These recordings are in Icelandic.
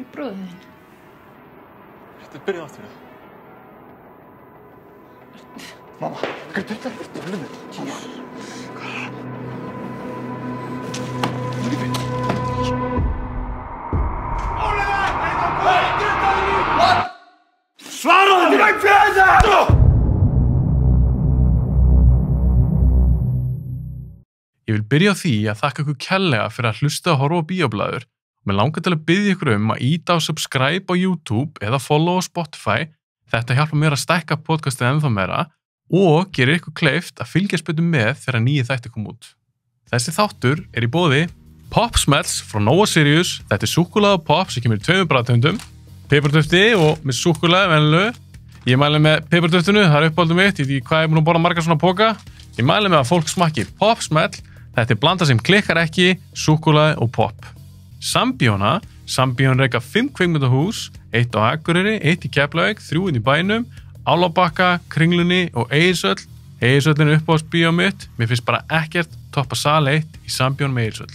Hvar bróðir þinn? Þetta byrjaði aftur það. Mamma, hvað er þetta? Svaraðu mér! Ég vil byrja á því að þakka ykkur kærlega fyrir að hlusta og horfa á Bíóblaður. Mér langar til að biðja ykkur að íta á subscribe á YouTube eða follow á Spotify. Þetta hjálpar mér að stækka podcastið ennþá meira og gerir ykkur kleift að fylgjast betur með þegar nýju þættir kom út. Þessi þáttur í boði Pop Smells frá Nova Sirius. Þetta súkkulaði og pop sem kemur í 2 bragðtegundum, pipardufti og með súkkulaði venjulegu. Ég mæli með piparduftinu, það uppáhaldið mitt, ég veit ekki hvað ég er búin að borða margar svona póka. Ég mæli með að fólk smakki Pop Smell. Þetta blanda sem klikkar ekki, súkkulaði og pop. Sambíóna reka 5 kvikmyndahús, 1 á Akureyri, 1 í Keflavík, 3 í bænum, Álabakka, Kringlunni og Egilshöll. Egilshöllin er uppáhaldsbíó mitt, mér finnst bara ekkert toppa sal 1 í Sambíón með Egilshöll.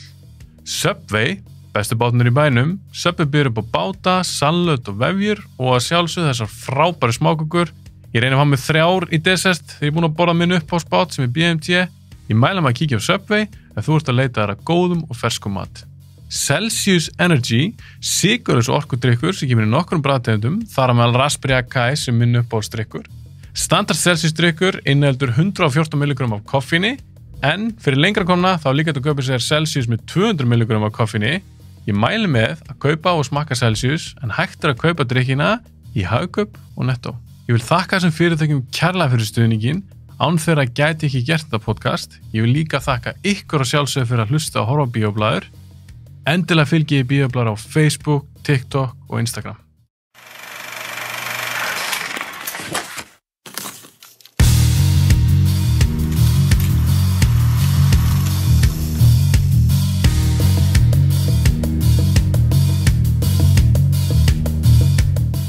Subway, bestu bátunir í bænum, Subway býður upp á báta, salat og vefjur og að sjálfsögðu þessar frábæru smákökur. Ég reyni að hafa með 3 í desert þegar ég er búin að borða minn uppáhaldsbát sem er BMT. Ég mæla maður að kíkja á Subway ef þú ert að leita þær að góðum og ferskum mat. Celsius Energy, sykurlaus orkudrykkur sem kemur í nokkrum bragðtegundum, þar á meðal Raspberry Acai sem minn uppáhaldsdrykkur. Standard Celsius drykkur inniheldur 114 mg af koffíni, en fyrir lengra komna þá líka að kaupa sér Celsius með 200 mg af koffíni. Ég mæli með að kaupa og smakka Celsius, en hægt að kaupa drykkina í Hagkaup og Netto. Ég vil þakka þessum fyrirtækjum kærlega fyrir stuðninginn. Án þeirra gæti ekki gert þetta podcast. Ég vil líka þakka ykkur að sjálfsögðu fyrir að hlusta og horfa á Bíóblaður. Endilega fylgi ég Bíóblaður á Facebook, TikTok og Instagram.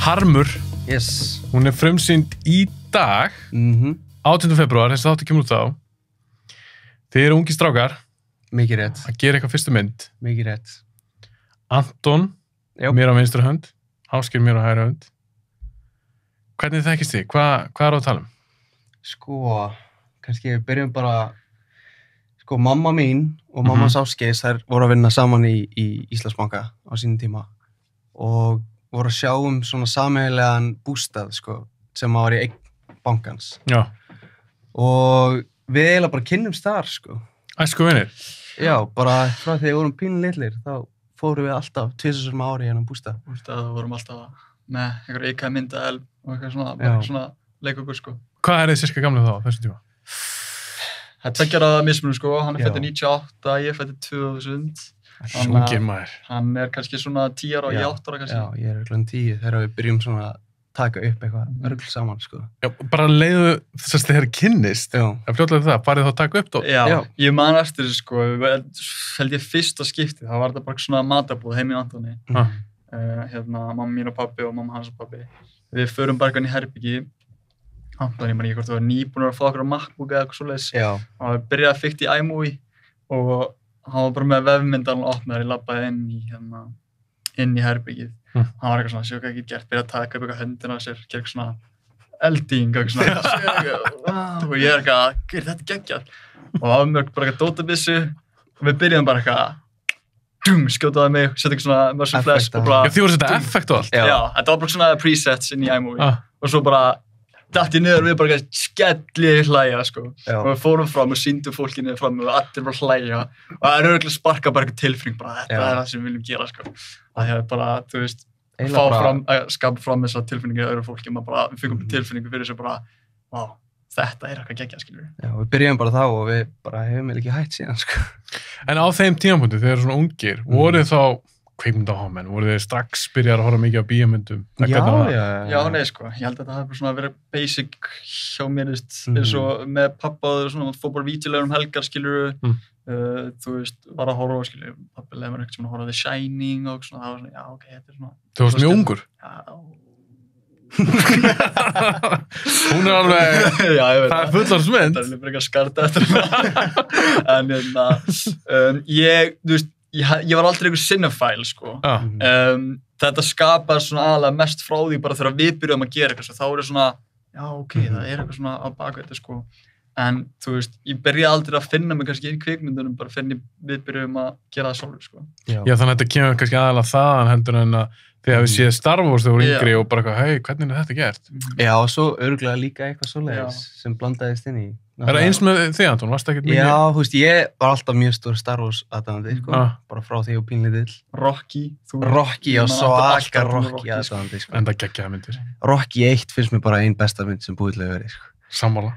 Harmur, Yes. hún er frumsýnd í dag, 18. febrúar, þessi þáttur kemur út þá. Þið eru ungi strákar Mikið rétt. að gera eitthvað fyrstu mynd. Mikið rétt. Anton, Já. mér á vinstri hönd, Ásgeir mér á hægri hönd. Hvernig þekkist þið? Hvað er á að tala um? Sko, kannski við byrjum bara, sko, mamma mín og mamma Ásgeirs, þær voru að vinna saman í Íslandsbanka á sínum tíma og voru að sjá svona sameiginlegan bústað, sko, sem var í eign bankans. Já, Og við eiginlega bara kynnumst þar, sko. æsku vinir. Já, bara frá því við vorum pínulitlir, þá fórum við alltaf 2 sinni á ári í hennan bústað. Þú veist að við vorum alltaf með einhver eika myndaelv og eitthvað svona, Já. bara svona leikugur, sko. Hvað er þið sirka gamlu þá, þessum tíma? Það er 2 ára mismunum, sko. Hann er Já. fæddur 98, ég er fæddur 2000. Ungir maður. Hann er kannski svona 10 ára og ég 8 ára kannski. Já, ég er örugglega 10 þegar við byrjum svona að taka upp eitthvað örugglega saman, sko. Já, bara leiðu þess að þið er kynnist. Já. Það fljótlega það, farið þá að taka upp þá. Já, ég man eftir þessu, sko. Held ég fyrsta skiptið, það var þetta bara svona matabúð heim í Antoni. Mamma mín og pabbi og mamma hans og pabbi. Við förum bara inn í herbyggi. Antoni, ég man ekki hvort það var nýbúnur að fá okkur á MacBook eða eitthvað svoleiðis. Já. Og við byrjaði að fikta í iMovie og hann var bara með vefmyndan og opnaði, ég labbaði inn í herbyggið. Hann var eitthvað svona, sjá hvað ég get gert, byrjaði að taka upp eitthvað höndina á sér, gera eitthvað svona elding, eitthvað svona, og ég er eitthvað, þetta geggjað. Og það var mjög bara eitthvað dótabissu og við byrjaðum bara eitthvað, skjótaði mig, setja eitthvað svona muscle flash og bara... Já, þið voru að setja effekt og allt. Já, þetta var bara svona presets inn í iMovie og svo bara datt ég niður og við bara skellið hlæja, sko. Já. Og við fórum fram og sýndum fólki niður fram og allir bara hlæja og það er örugglega sparka bara eitthvað tilfinning, bara þetta er það sem við viljum gera, sko. Það er bara, þú veist, skapa fram þessa tilfinningu í öðru fólki, maður bara, við fengum tilfinningu fyrir þessu bara, vá, þetta er eitthvað geggjað, skilur við. Já, við byrjum bara þá og við bara hefum ekki hætt síðan, sko. En á þeim tímapunkti, þegar svona ungir, voruð þá kvikmyndahámenn, voruð þið strax byrjar að horfa mikið á bíómyndum? Já, nei, sko, ég held að það hefði svona verið basic hjá mér, eins og með pappa og svona, fór bara vítilegur helgar, skilur þú veist, var að horfa, skilur pappi leiði mér eitthvað svona að horfa The Shining og svona, það var svona, já, ok, þetta er svona. Þú varst mjög ungur? Já. Hún er alveg, já, ég veit það er fullorðsmynd. Það er líka skarta eftir það. En ég, þú veist, ég var aldrei einhver cinephile, sko. Þetta skapar svona aðalega mest frá því bara þegar við byrjum að gera eitthvað, svo þá svona, já, ok, það eitthvað svona á bakveit, sko. En, þú veist, ég byrjaði aldrei að finna mig kannski í kvikmyndunum bara fyrir við byrjum að gera það sjálfur, sko. Já, þannig að þetta kemur kannski aðalega þaðan heldur en að þegar við séð Star Wars þegar voru yngri og bara eitthvað, hei, hvernig er þetta gert? Já, og svo örugglega líka eitthvað svoleiðis sem blandaðist inn í. Er það eins með þig, Anton? Varstu ekkert mikið? Já, þú veist, ég var alltaf mjög stór Star Wars aðdáandi, sko. Bara frá því og pínlítill. Rocky og svaka Rocky aðdáandi, sko. En það geggjaða myndir. Rocky 1 finnst mér bara ein besta mynd sem búið til að vera, sko. Sammála.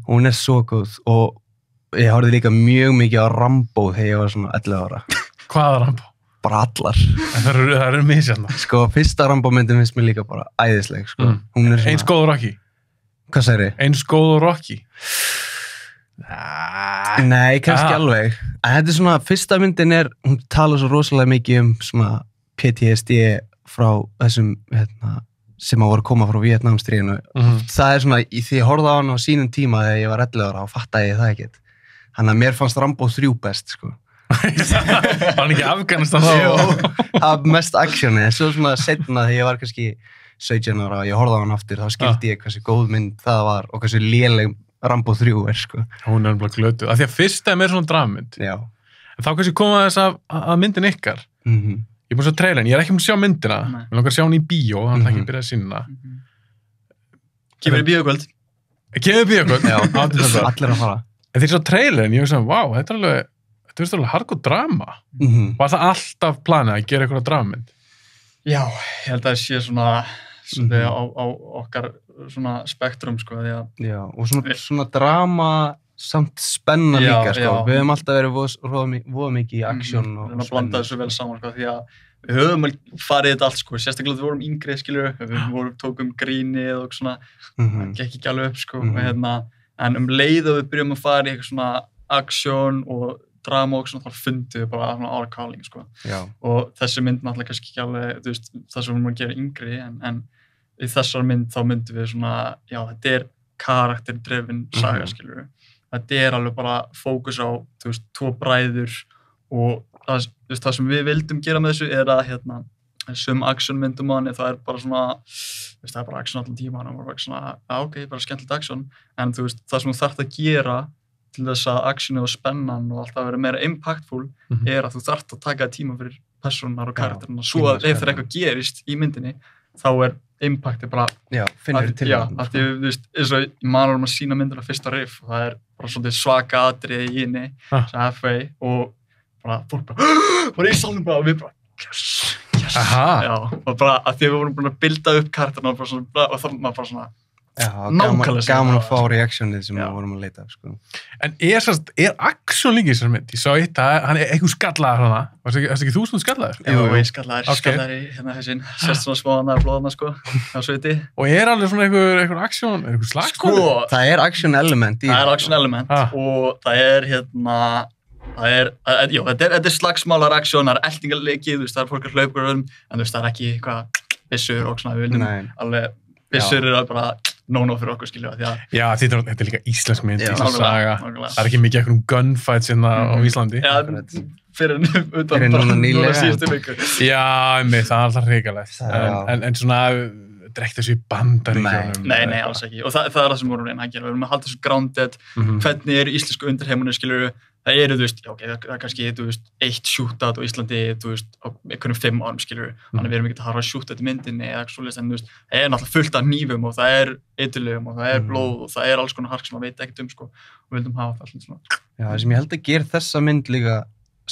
Hún svo góð og ég horfði líka mjög mikið á Rambo þegar ég var svona 11 ára. Hvaða Rambo? Bara allar. Það eru misjafna. Sko, fyrsta Rambo myndin finnst mér líka bara æðisleg, sko. Hún svona... Eins góð og Rocky? Hvað segir þið? Eins góð og Rocky? Nei, kannski alveg. En þetta svona, fyrsta myndin hún talar svo rosalega mikið svona PTSD frá þessum, sem að voru að koma frá Víetnamstríðinu. Það svona, því ég horfði á hann á sínum tíma þegar ég var 11 ára og fattaði ég það ekkert. Þannig að mér fannst Rambo 3 best, sko. Var hann ekki Afganistan þá? Jú, það mest actioni. Svo svona setna þegar ég var kannski 17 ára og ég horfði á hann aftur, þá skildi ég hversu góð mynd það var og hversu léleg Rambo 3 sko. Hún bara glötuð. Af því að fyrsta meira svona drafmynd. Já. En þá kannski koma þess að myndin ykkar. Ég er búin að sjá trailerin, ég er ekki búin að sjá myndina. Mér langar að sjá hún í bíó, þannig að ekki byrja að sýna. Kemur í bíókvöld. Kemur í bíókvöld? Já, allir að fara. En því að sjá trailerin, ég veist að, vá, þetta er alveg hardcore drama. Var það alltaf planið að gera eitthvað drafmynd? Já, ég held að það sé svona á okkar svona spektrum, sko, því að... Já, og svona drama samt spenna líka, sko. Við höfum alltaf verið voða mikið í aksjón og spenna. Við blandaði þessu vel saman, sko, því að við höfum farið þetta allt, sko, sérstaklega við vorum yngri, skilur, við tókum grínið og svona, það gekk ekki alveg upp, sko, en leið og við byrjum að fara í eitthvað svona aksjón og drama og svona, þá fundum við bara svona our calling, sko. Já. Og þessi mynd náttúrulega kannski ekki alveg, þú veist, það sem við erum að gera yngri, en í þessar mynd þá myndum við svona, já, þetta karakter-driven saga, skilur við. Þetta alveg bara fókus á, þú veist, 2 bræður og það sem við vildum gera með þessu að sum actionmyndum á henni, það bara svona, þú veist, það bara action allan tíma, og bara svona, ok, bara skemmtilegt action, en þú veist, það sem þú þarft að gera til þess að actionu og spennan og alltaf vera meira impactful að þú þarft að taka tíma fyrir personar og karakterina, svo að ef það eitthvað gerist í myndinni, þá impactið bara... Já, finnir til það. Já, því, þú veist, eins og maður að sína myndina fyrsta riff og það bara svolítið svaka atriði í henni, halfway, og bara, fólk bara í salnum bara, og við bara, yes. Já, og bara, að því við vorum búin að builda upp karakterina og bara svona, og það maður bara svona, já, gaman að fá reaksjónið sem við vorum að leita af, sko. En aksjón líka í þessar mynd? Ég sá eitt að hann eitthvað skallaður hana. Varst ekki þú sem skallaður? Jú, ég skallaður í hausinn. Sérst svona smóðana blóðana, sko, á sveiti. Og alveg svona eitthvað aksjón, eitthvað slagsmál? Sko, það aksjón element í. Það aksjón element og það þetta slagsmálar aksjón, það eltingarleiki, þú veist, það fólk að hlaupa en þú veist, það ekki eitthvað byssur og svona, við vildum alveg byssur bara no-no fyrir okkur, skilja, því að... Já, þetta líka íslensk mynd, íslensk saga. Það ekki mikið eitthvað gunfights hérna á Íslandi. Já, fyrir utan bara núna síðustu viku. Já, það alltaf hrikalegt. En svona, drekkt þessu í Bandaríkjunum. Nei, alls ekki. Og það það sem við vorum reyna að gera. Við erum að halda þessu grounded. Hvernig íslensku undirheimunni, skilur við. Það þú veist, já, ok, það kannski, þú veist, 1 shootout á Íslandi, þú veist, á einhvernum 5 árum, skilur við. Þannig við erum ekki að harfa shootout í myndinni eða eitthvað svoleiðis, en þú veist, það náttúrulega fullt af hnífum og það eiturlyfjum og það blóð og það alls konar hark sem maður veit ekkert sko, og við vildum hafa það alltaf svona. Já, það sem ég held að gera þessa mynd líka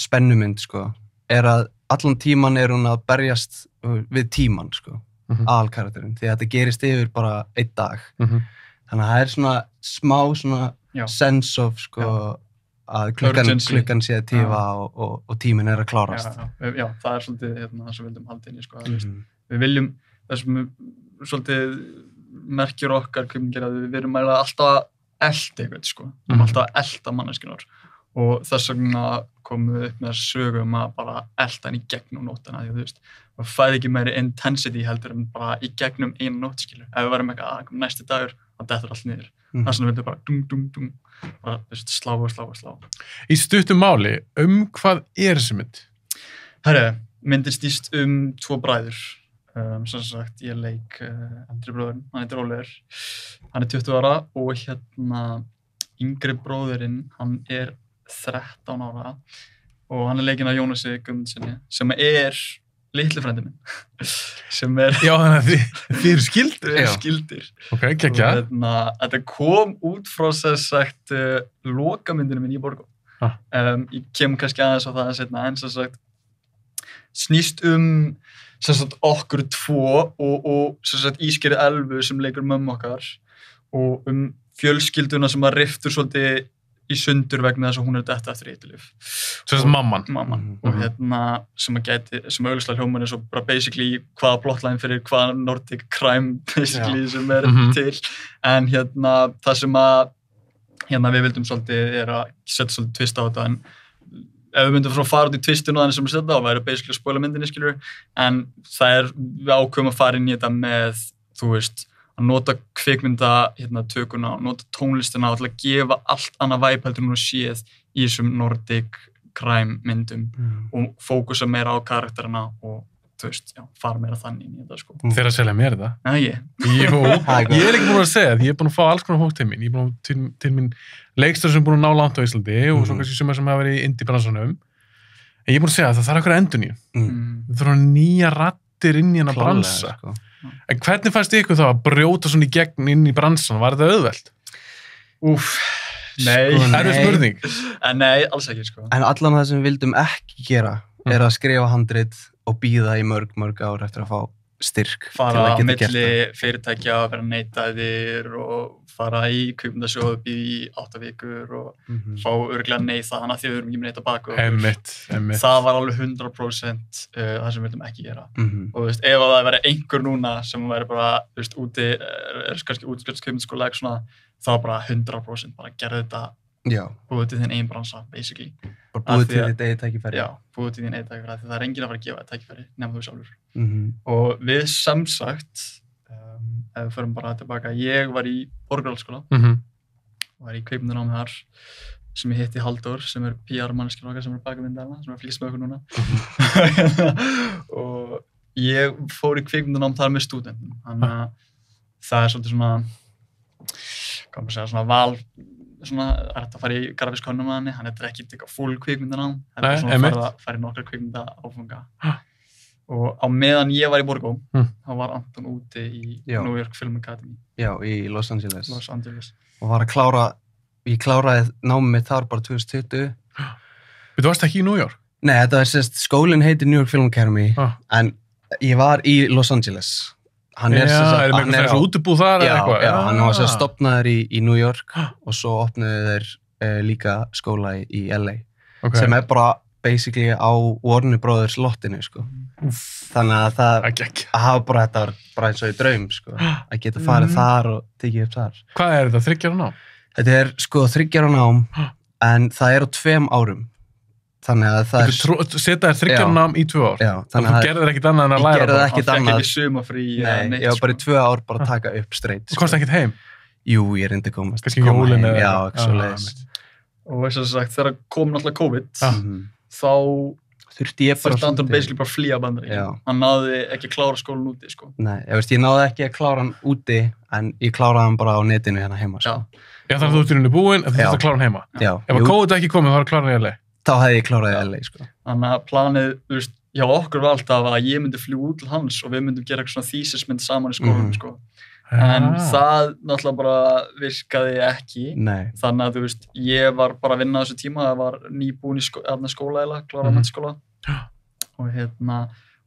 spennumynd, sko, að allan tíman hún að berjast við tíman, sko, aðalkarakterinn, því að þetta gerist yfir bara 1 dag. Þannig að það svona smá svona sense of, sko, að klukkan sé að tífa og tíminn að klárast. Já, það svolítið það sem við vildum halda inn í, sko. Við viljum, það sem svolítið merkjur okkar kvikmyndir að við erum alltaf að elta eitthvað, sko. Alltaf að elta manneskjunnar. Og þess vegna komum við upp með þessu sögu að bara elta henni í gegnum nóttina, því þú veist, það fæði ekki meiri intensity heldur en bara í gegnum einu nótt, skilur. Ef við varum eitthvað næsti dagur, þá dettur allt niður. Þess vegna vildum við bara bara slá. Í stuttum máli, hvað þessi mynd? Herru, myndin snýst tvo bræður. Sem sagt, ég leik eldri bróðurinn, hann heitir Oliver. Hann 20 ára og yngri bróðurinn, hann 13 ára og hann leikinn af Jónasi Guðmundsssyni sem litli frændi minn. Sem Já, þannig að þið eru skildir. Við erum skildir. Ok, gekkja. Og þetta kom út frá sem sagt lokamyndinu minn í Borgó. Ég kem kannski aðeins á það seinna, en sem sagt snýst sem sagt okkur tvo og sem sagt Ísgerði Elfu sem leikur mömmu okkar og fjölskylduna sem riftur svolítið í sundur vegna þess að hún detta eftir eiturlyf. Sem sagt mamman. Og sem augljóslega hljómar svo bara basically hvaða plotline fyrir hvaða Nordic crime basically sem til. En það sem að við vildum svolítið að setja svolítið twist á þetta, en ef við myndum fara út í twistinu þannig sem við setja þá væri basically að spoila myndinni, skilur, en við ákveðum að fara inn í þetta með, þú veist, að nota kvikmyndatökuna, nota tónlistina og að gefa allt annað væp heldur en séð í þessum Nordic crime myndum og fókusa meira á karakterina og þú veist, fara meira þannig inn í þetta, sko. Þeir að selja mér það? Nei, ég. Jú, ég ekki búin að segja því ég búin að fá alls konar fólk til mín. Ég búin til mín leikstöður sem búin að ná langt á Íslandi og svo kannski sem hafa verið í indie-bransanum. En ég búin að segja að það þarf eitthvað endurnýjun. Við þurfum nýja raddir inn í hana bransa. Sko. En hvernig fannst ykkur þá að brjóta svona í gegn inn í bransan? Var þetta auðvelt? Nei. Erfið spurning. Nei, alls ekki, sko. En allan það sem við vildum ekki gera að skrifa handrit og bíða í mörg ár eftir að fá styrk fara á milli fyrirtækja að vera neitaðir og fara í kvikmyndasjóð í 8 vikur og fá örugglega nei þannig að því við erum ekki með neitt á bak Einmitt. Það var alveg 100% það sem við vildum ekki gera og þú veist, ef það væri einhver núna sem væri bara, þú veist, úti kannski útskjöldskvikmyndaskóla eitthvað svona, þá bara 100% bara gerði þetta búið til þinn eigin bransa, basically. Bara búið til þitt eigin tækifæri. Já, búið til þinn eigin tækifæri, því það enginn að fara að gefa þetta tækifæri, nema þú sjálfur. Og við sem sagt, ef við förum bara tilbaka, ég var í Borgarholtsskóla, var í kvikmyndanámi þar, sem ég hitti Halldór, sem PR-manneskjur okkar, sem bakamyndaðarna, sem flýst með okkur núna. Og ég fór í kvikmyndanám þar með stúdentum, þannig að það svolítið svona, hvað maður segja, svona val, svona, að fara í grafísk hönnun með hann ekki eitthvað full kvikmyndanám, svona fara í nokkra kvikmynda áfanga. Og á meðan ég var í Borgó, þá var Anton úti í New York Film Academy. Já, í Los Angeles. Og var að ég kláraði námið mitt þar bara 2020. Þú varst ekki í New York? Nei, þetta var skólinn heitir New York Film Academy, en ég var í Los Angeles. Hann er svo útibúð þar eða eitthvað? Já, hann var stofnaður í New York og svo opnuðu þeir líka skóla í LA sem bara basically á Warner Brothers lottinu, sko. Þannig að þetta var bara eins og í draum, sko, að geta farið þar og tekið upp þar. Hvað er þetta, 3 ára nám? Þetta er, sko, 3 ára nám, en það er á 2 árum. Þannig að það Seta þér 3 ára nám í 2 ár? Já. Og þú gerðir ekkert annað en að læra? Ég gerði ekkert annað. Það fekk ekki sumafrí eða neitt. Nei, ég var bara í 2 ár bara að taka upp straight. Þú komst ekkert heim? Jú, ég reyndi að komast. Kannski jólin eða? Já, ekki svo leiðis. Og þess að sagt, þegar kom náttúrulega COVID, þá þurfti ég bara Anton basically bara flýja Bandaríkjunum. Hann náði ekki að klára skólann úti, sko. Nei, ég náði ekki að klára hann úti, en ég kláraði hann bara á netinu hérna heima, sko. Já, þannig að þú ert í rauninni búinn, en þú þurft að klára hann heima. Já. Ef að COVID ekki komið, þá var að klára hann í LA. Þá hefði ég klárað í LA, sko. Þannig að planið, þú veist, hjá okkur var alltaf að ég myndi fljúga út til hans og við myndum gera eitthvað svona þýsismynd saman í skólanum, sko. En það náttúrulega bara virkaði ekki. Nei. Þannig að, þú veist, ég var bara að vinna á þessu tíma, það var nýbúinn í skóla eða, klára menntaskóla.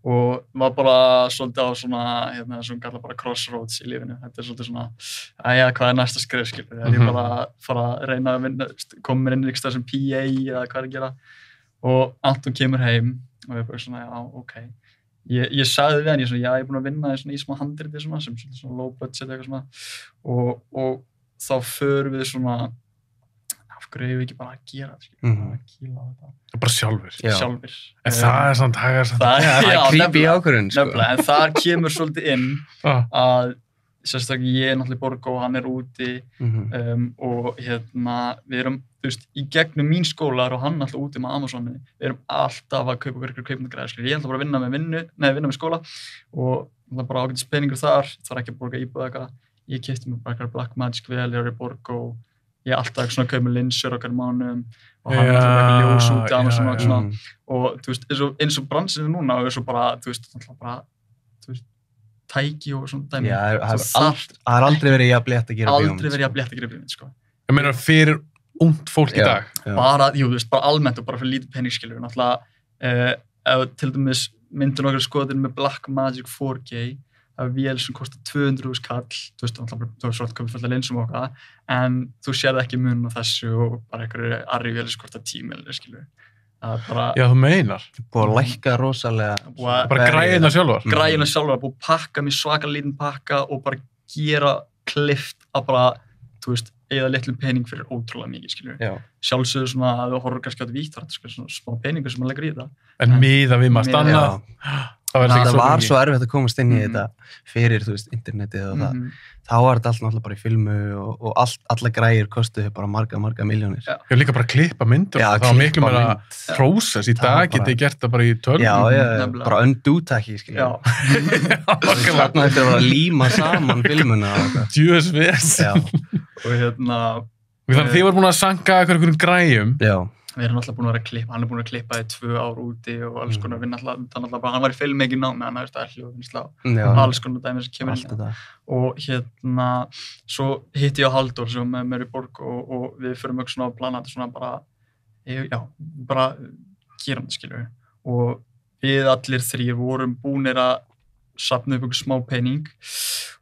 Og var bara svolítið á svona, sem kallar bara crossroads í lífinu. Þetta svolítið svona, hvað næsta skref, skilur? Það ég bara fara að reyna að vinna, koma mér inn í eitthvað sem PA eða hvað að gera. Og Anton kemur heim og ég bara svona, ok. Ég sagði við hann, ég er búinn að vinna í smá handriti svona, sem svona low budget eitthvað svona. Og þá förum við svona, af hverju hefur við ekki bara að gera þetta, að kýla á þetta. Bara sjálfur. Sjálfur. En það er samt, það er creepy ákvörðun, sko. Nefnilega, en þar kemur svolítið inn að, sérstaklega ég náttúrulega í Borgó, hann úti og við erum, þú veist, í gegnum mín skóla og hann alltaf úti með Amazoni, við erum alltaf að kaupa ykkur kaupendagræði, ég ætla bara að vinna með skóla og það er bara ágætis peningur þar, það er ekki að borga íbúð eitthvað, ég keypti mér bara eitthvað Blackmagic vel, ég var í borg og ég er alltaf svona að kaupa með linsur okkar mánuðum og hann alltaf eitthvað ljós út í Amazon og svona, og þú veist, eins og bransinu núna og eins og bara, þú veist, tæki og svona dæmi. Já, það har aldrei verið jafn létt að gera bíómynd. Aldrei verið jafn létt að gera bíómynd, sko. Ég meina fyrir ungt fólk í dag? Bara, þú veist, bara almennt og bara fyrir lítið pening, skilur. Náttúrulega, ef til dæmis myndin okkar skoðin með Blackmagic 4K, það er vél sem kostar 200.000 kall, þú veist, þú er svolítið komið fullt af linsum og okkar, en þú sérð ekki mun á þessu og bara einhverju Arri-vél sem kostar 10 milljónir, skilur. Bara, já, þú meinar. Búið að lækka rosalega. Bara græðina sjálfar. Græðina sjálfar, búið að pakka mér svaka lítinn pakka og bara gera klift að bara, þú veist, eða litlum pening fyrir ótrúlega mikið, skilur. Sjálfsögðu svona að þú horfur kannski á þetta vítt, það er svona smá peningur sem maður leggur í þetta. En miða við maður stanna. Það var svo erfitt að komast inn í þetta fyrir, þú veist, internetið og það. Þá var þetta allt náttúrulega bara í filmu og alla græjur kostuði bara marga milljónir. Já, líka bara klippa myndir. Það var miklu meira prósess. Í dag getið þið gert það bara í tölvum. Já, bara undo-taki, skilja. Þarna þetta var að líma saman filmuna. Djöðs ves. Og þannig þið voru búin að sanka einhverjum græjum. Já. Við erum alltaf búin að vera að klippa, hann er búin að klippa í 2 ár úti og alls konar vinna alltaf bara, hann var í filmmaking námi, hann er hljóðvinnsla og alls konar dæmi sem kemur inn. Og svo hitti ég á Halldór sem með mér í borg og við förum eitthvað svona að plana þetta svona bara gera þetta, skilur við. Og við allir 3 vorum búnir að safna upp eitthvað smá pening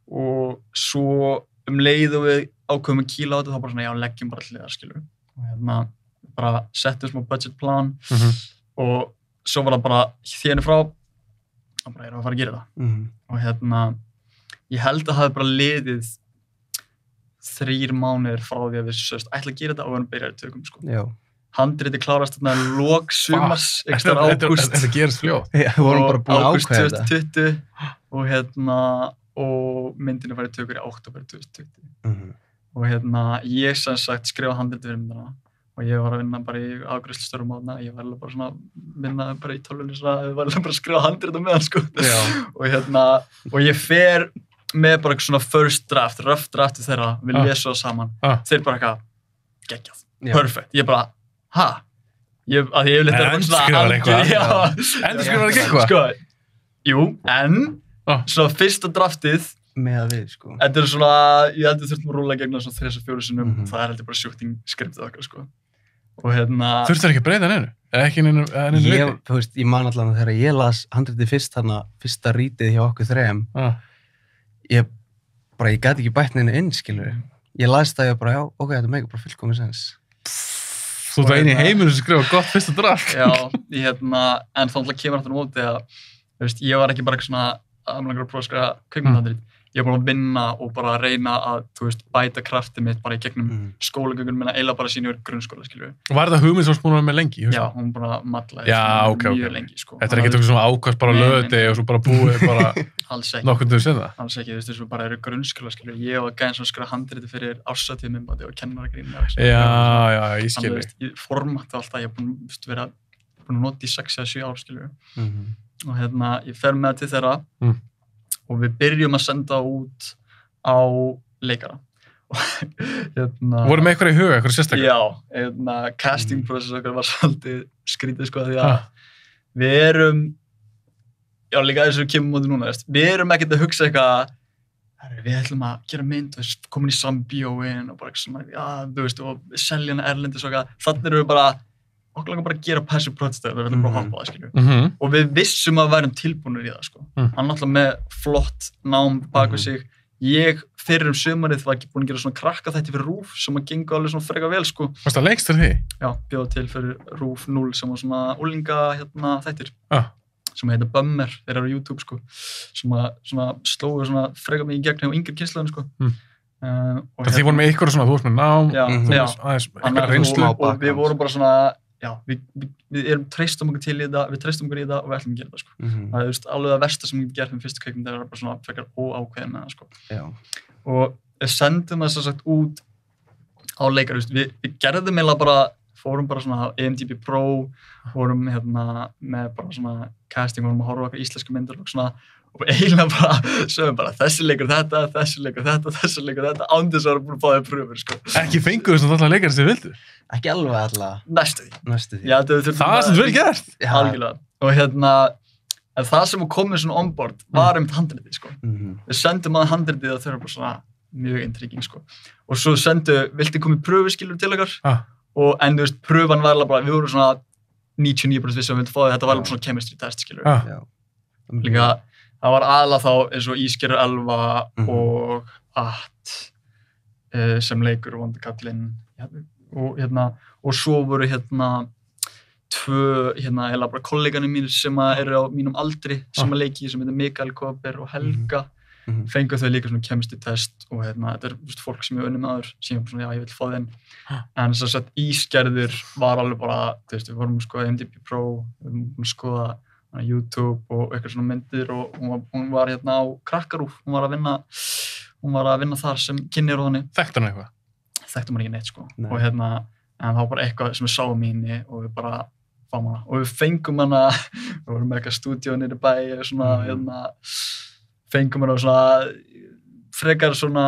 og svo leið og við ákveðum að kýla á þetta, þá bara svona, já, leggjum bara allir það, skilur við. Og bara settum smá budgetplan og svo var það bara þérni frá og bara erum að fara að gera það og ég held að það hafi bara liðið 3 mánuðir frá því að við sögst ætla að gera þetta og við erum byrjaði tökum, sko. Handritið klárast þarna lok sumars, ekstra ágúst. Þetta gerist fljótt. Við vorum bara búin að ákveða þetta. Ágúst 2020 og myndinni var í tökur í október 2020. Og ég sem sagt skrifa handritið fyrir myndina og ég var að vinna bara í afgreiðslustörfum á þarna, ég var alveg bara svona vinna bara í tölvunni svona, ég var alveg bara að skrifa handrit á meðan, sko. Og ég fer með bara svona first draft, rough draft þeirra, við lesum það saman. Þeir bara eitthvað, geggjað, perfect. Ég bara, ég yfirleitt bara svona endurskrifaði eitthvað? Sko, jú, en svona fyrsta draftið með að við, sko. Þetta er svona, ég heldur þurftum að rúla gegna svona 3-4 sinnum, það er heldur bara shooting skriptið okkar, sko. Og þurftu ekki að breyta neinu? Eða ekki neinu viti? Þú veist, ég man allavega þegar ég las handritið fyrst þarna, fyrsta rítið hjá okkur 3, ég gæti ekki bætt neinu inn, skilur. Ég las það og bara, já, ok, þetta meikar bara fullkomið sens. Þú ert eini í heiminum sem skrifa gott fyrsta draft. Já, en þá kemur aftur á móti að, þú veist, ég var ekki bara eitthvað svona að mér langar að prófa að skrifa kvikmyndahandrit. Ég var búin að vinna og bara að reyna að, þú veist, bæta kraftið mitt bara í gegnum skólagöngun minna, eiginlega bara sín yfir grunnskóla, skilur við. Og var þetta hugmynd sem varst búin að vera með lengi? Já, hún bara matlaði mjög lengi, sko. Þetta er ekki eitthvað svona ákvæmst bara lögði og svo bara búið bara nokkur til að segja það? Alls ekki, þú veist, þessu bara eru grunnskóla, skilur við. Ég var gæðin sem skrifa handriti fyrir árshátíð minnbáti og kennaragrín. Já, ég skil þig. Ég formaði alltaf, ég er búin að nota í 6 eða 7 ár, skilur við. Og ég fer með til þeirra og við byrjum að senda út á leikara. Voru með eitthvað í huga, eitthvað sérstaklega? Já, casting process okkar var svolítið skrítið, sko, því að við erum, já, líka þessu kemur móti núna, við erum ekkert að hugsa eitthvað, við ætlum að gera mynd og komin í saman bíóin og bara eitthvað svona, já, þú veist, og selja hana erlendis og eitthvað, þannig erum við bara, okkur langar bara að gera passive project og við ætlum bara að hoppa það, skilju. Og við vissum að við værum tilbúinir í það, sko. Hann náttúrulega með flott nám bak við sig. Ég fyrir sumarið var ekki búin að gera svona krakkaþætti fyrir RÚV sem að gengu alveg svona freka vel, sko. Varst það leikst fyrir því? Já, bjóða til fyrir RÚV 0 sem var svona úlinga þættir. Sem heita Bummer, þeir eru á YouTube, sko. Sem að svona slóðu svona freka mig í gegn hjá yngri kynslóðinu, sko. Þið voru með ykkur svona, þú varst með nám, og við vorum bara svona, já, við treystum okkur til í þetta, við treystum okkur í þetta og við ætlum að gera það, sko. Það er, þú veist, alveg það versta sem við getum gert með fyrstu kvikmynd er bara svona frekar óákveðin með það, sko. Og við sendum það sem sagt út á leikar, við gerðum eiginlega bara, fórum bara svona á IMDb Pro, fórum með bara svona casting, fórum að horfa okkar íslensku myndir og svona, og eiginlega bara sögum bara þessi leikur þetta, þessi leikur þetta, þessi leikur þetta, án þess að vera búin að fá þér pröfur, sko. Ekki fenguðu svona alltaf leikar sem vildu? Ekki alveg alltaf. Næstu því. Já, það var sem vel gert. Algjörlega. Og en það sem komið svona onboard var handritið, sko. Við sendum að handritið og þau eru bara svona mjög intriguing, sko. Og svo viltu komið pröfuskilur til okkar? En þú veist, pröfan var alveg bara, við vorum svona 99% vissum að við vildum fá það, þetta var alveg svona chemistry test, skilur. Líka, það var aðalega þá eins og Ísgerður Elva og sem leikur og vondikallinn. Og svo voru tvö, eða bara kolleganir mínir sem eru á mínum aldri, sem leiki, sem heitir Mikael Kober og Helga. Fengu þau líka svona chemistry test og þetta fólk sem ég unnið með aður, sem ég svona, já, ég vil fá þenn. En svo sett Ísgerður var alveg bara, þú veist, við vorum að skoða IMDb Pro, við vorum að skoða YouTube og eitthvað svona myndir og hún var á Krakkarúf, hún var að vinna þar sem kynniróðani. Þekkti hann eitthvað? Þekkti hann ekki neitt, sko. Og en það var bara eitthvað sem við sáum í henni og við bara fáum hana. Og við fengum hana, við vorum með eitthvað stúdíó niður í bæ, svona, fengum hana svona, frekar svona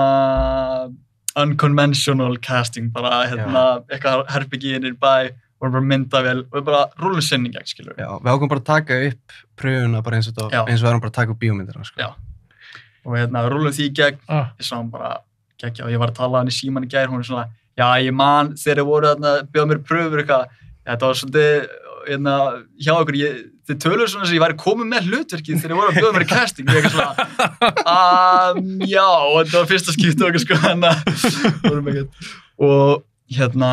unconventional casting, bara eitthvað herbyggi niður í bæ, vorum bara myndavél og við bara rúlum sinni gegn, skilur. Já, við ákveðum bara að taka upp pröfuna bara eins og við erum bara að taka upp bíómyndirna, sko. Já. Og við rúlum því í gegn, ég sá hann bara geggja og ég var að tala hann í síman í gær, hún svona, já, ég man þegar þið voru að bjóða mér pröfur eitthvað, þetta var svolítið, hjá ykkur, þið töluðu svona sem ég væri komið með hlutverkið þegar þið voru að bjóða mér í casting, ég eitthvað svona, já, og þetta var fyrsta skipti og eitthvað, vorum ekkert, og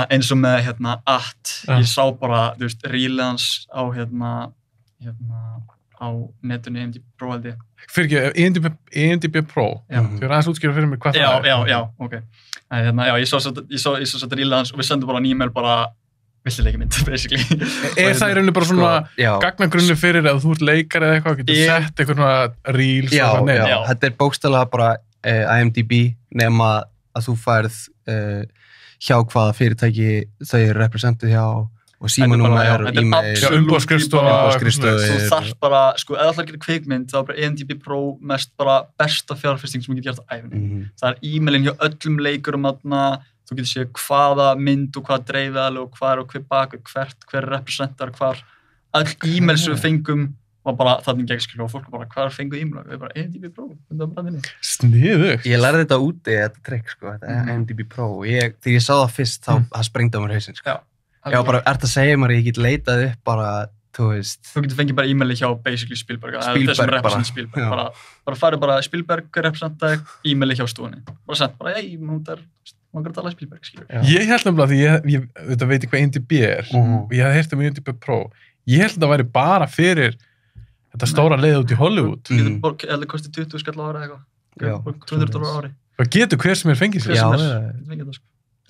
eins og með, ég sá bara, þú veist, rílið hans á, á netinu IMDb Pro held ég. Fyrir ekki, IMDb Pro, þú aðeins útskýra fyrir mig hvað það er. Já, ok. Já, ég sá svo rílið hans og við sendum bara en e-mail bara villileikmynd, basically. Það í rauninu bara svona gagnagrunni fyrir að þú ert leikari eða eitthvað, getur sett eitthvað svona reels og hvað neina? Já, þetta er bókstaflega bara IMDb nema að þú færð hjá hvaða fyrirtæki þau eru representuð hjá og símanúmer, e-mail, umboðsskrifstofu. Þú þarf bara, sko, ef þú ætlar að gera kvikmynd, þá er bara IMDb Pro mest bara besta fjárfesting sem þú getur gert á ævinni. Það er e-mailin hjá öllum leikurum þarna, þú getur séð hvaða mynd og hvaða dreifiðal og hver og hver bak og hver representar hvar. Öll e-mail sem við fengum var bara þannig gegn, og fólk bara, hvað fengu e-mail? Við bara, IMDb Pro, þetta var brandinni. Sniðugt. Ég lærði þetta úti, þetta trikk, sko, þetta IMDb Pro. Þegar ég sá það fyrst, það sprengdi á mér hausinn, sko. Já, bara, ert að segja mér að ég get leitað upp bara, þú veist. Þú getur fengið bara e-maili hjá basically Spielberg bara. Bara farið bara Spielberg, hver representaði, e-maili hjá stofunni. Bara sent, bara, hún er að tala Spielberg, skilur. Ég held nefnilega, því ég veit ekki hvað IMDb er, og ég hafði heyrt IMDb Pro. Ég held að það væri bara fyrir þetta stóra leið út í Hollywood. Eða kostið 20 skall á ára eitthvað. $200 á ári. Það getur hver sem fengið sér. Já,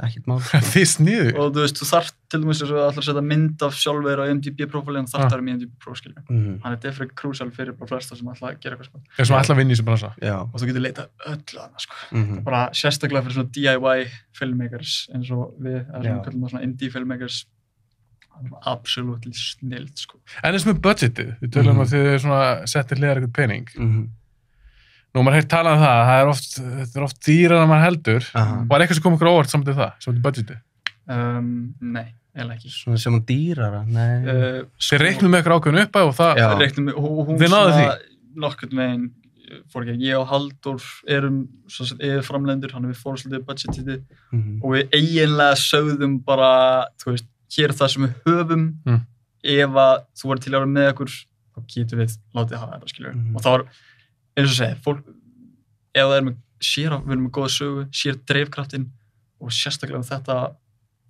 ekkert mál. Þið sniðu. Og þú veist, þú þarft til dæmis að ætla að setja mynd af sjálfur á IMDb Pro-fólinu, þarft að vera með IMDb Pro, skilju. Þannig þetta er fyrir krúsal fyrir bara flesta sem ætla að gera eitthvað, sko. Sem ætla að vinna í þessu bransa. Já. Og þú getur leitað öllu annað, sko. Bara sérstaklega fyrir svona DIY filmmakers eins og við, eða sem við kallum það svona indie filmmakers, það er absolutt snilt, sko. En eins með budgetið, við tölum að þið svona settir hliðar eitthvað pening. Nú, maður heilt talað um það, þetta er oft dýrar en maður heldur. Var eitthvað sem kom okkur óvart saman til það, saman til budgetið? Nei, eiginlega ekki. Svona sem dýrara? Nei. Þið reiknum með eitthvað ákveðin upp og það... Já, reiknum með, hún svona nokkurn veginn, fór ekki, ég og Halldór erum svona framlendur, hann við fórum svolítið budgetið og við eiginlega sögðum bara, þú veist, hér er það sem við höfum, ef að þú var til að vera með okkur, þá getum við látið hafa þetta, skilur. Og þá var eins og segja, fólk, ef það er með við erum með góða sögu, sér dreifkraftinn og sérstaklega þetta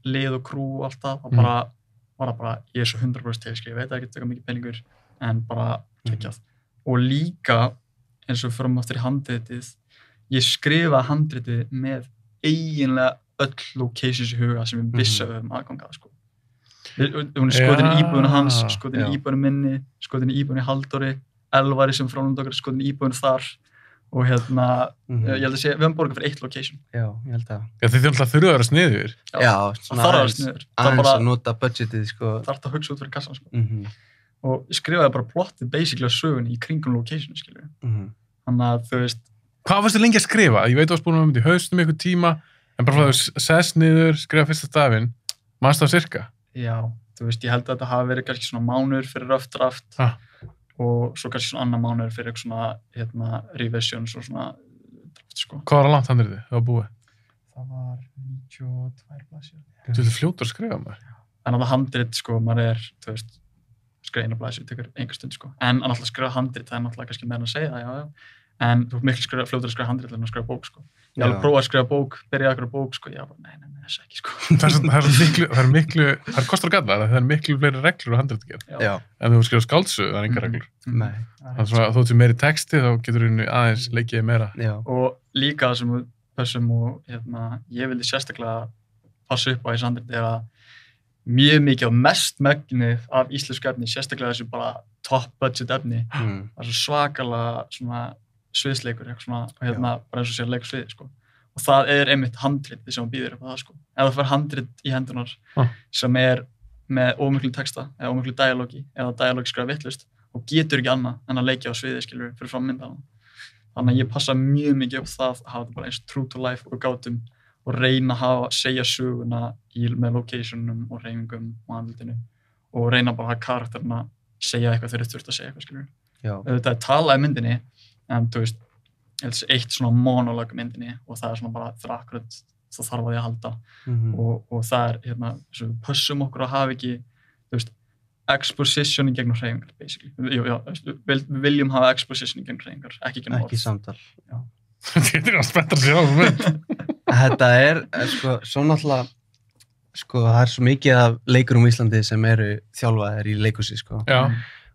lið og krú og allt það, þá var það bara, ég er svo 100% til, ég veit ekki eitthvað mikið peningur, en bara geggjað. Og líka, eins og við förum aftur í handritið, ég skrifa handritið með eiginlega öll locations í huga sem við vissum við höfum aðgangað, sko. Hún er skotin í íbúðinu hans, skotin í íbúðinu minni, skotin í íbúðinu Halldóri, Elvari sem framlönd okkar skotin íbúðinu þar og ég held að segja, við höfum borgað fyrir 1 location. Já, ég held að. Já, þið þurfa að vera sniður. Já, það þarf að vera sniður. Aðeins að nota budgetið, sko. Þarf að hugsa út fyrir kassan, sko. Og ég skrifaði bara plottið basically á sögunni í kringum locationu, skilur. Þannig að þú veist... Hvað varstu lengi að skrifa? Ég veit að þú varst búin að vera í haustum ykkur tíma, en bara frá þú sest niður, skrifa fyrsta stafinn, manstu það sirka? Já, þú veist, ég held að þetta hafi verið kannski svona mánuður fyrir rough draft og svo kannski svona annar mánuður fyrir eitthvað svona, revisions og svona draft, sko. Hvað var að langt handriðið? Það var búið? Það var 92 blaðsíður. Þú ert fljótur að skrifa maður. En það handrit, sko, maður þú veist, skrifa eina blaðsíður, tekur enga stund, sko. En að náttúrulega skrifa handrit, það náttúrulega kannski meira að segja það, já. En þú ert miklu fljótur að skrifa handrit en að skrifa bók, sko. Ég alveg prófaði að skrifa bók, byrjaði að skrifa bók, sko, ég bara, nei, þess ekki, sko. Það er kostur og gallar, það er miklu fleiri reglur á handritgerð. Já. En þú skrifa skáldsögu, það er engar reglur. Nei. Þannig að þótt sem meiri texti, þá getur þú aðeins leikið meira. Já. Og líka það sem við pössum og ég vildi sérstaklega passa upp á þessu handriti er að mjög mikið og mest megnið af íslensku efni, sérstaklega þessu bara top budget efni, það er svo svakalega svona sviðsleikur, eitthvað svona, og bara eins og sér leikur sviði, sko. Og það er einmitt handritið sem býður upp á það, sko. Ef það fær handrit í hendunar sem er með ómiklu texta eða ómiklu dialogi eða dialogi skrifa vitlaust og getur ekki annað en að leikja á sviði, skilur, fyrir fram myndana. Þannig að ég passa mjög mikið upp það að hafa þetta bara eins true to life og gátum og reyna að segja söguna með locationum og hreyfingum og andlitinu og reyna bara að hafa karakterina segja eitthvað þegar þurft að segja eitthvað, skilur. Já. Þetta er talað í myndinni, en þú veist, eitt svona monolog í myndinni og það er svona bara þrakkrödd, það þarf að því að halda og það er, við pössum okkur að hafa ekki, þú veist, exposition í gegnum hreyfingar, basically. Við viljum hafa exposition í gegnum hreyfingar, ekki gegnum orð. Ekki samtal. Já. Þetta er spenntur að sjá um mynd. Þetta er, sko, svo náttúrulega, sko, það er svo mikið af leikurum í Íslandi sem eru þjálfaðir í leikhúsi, sko. Já.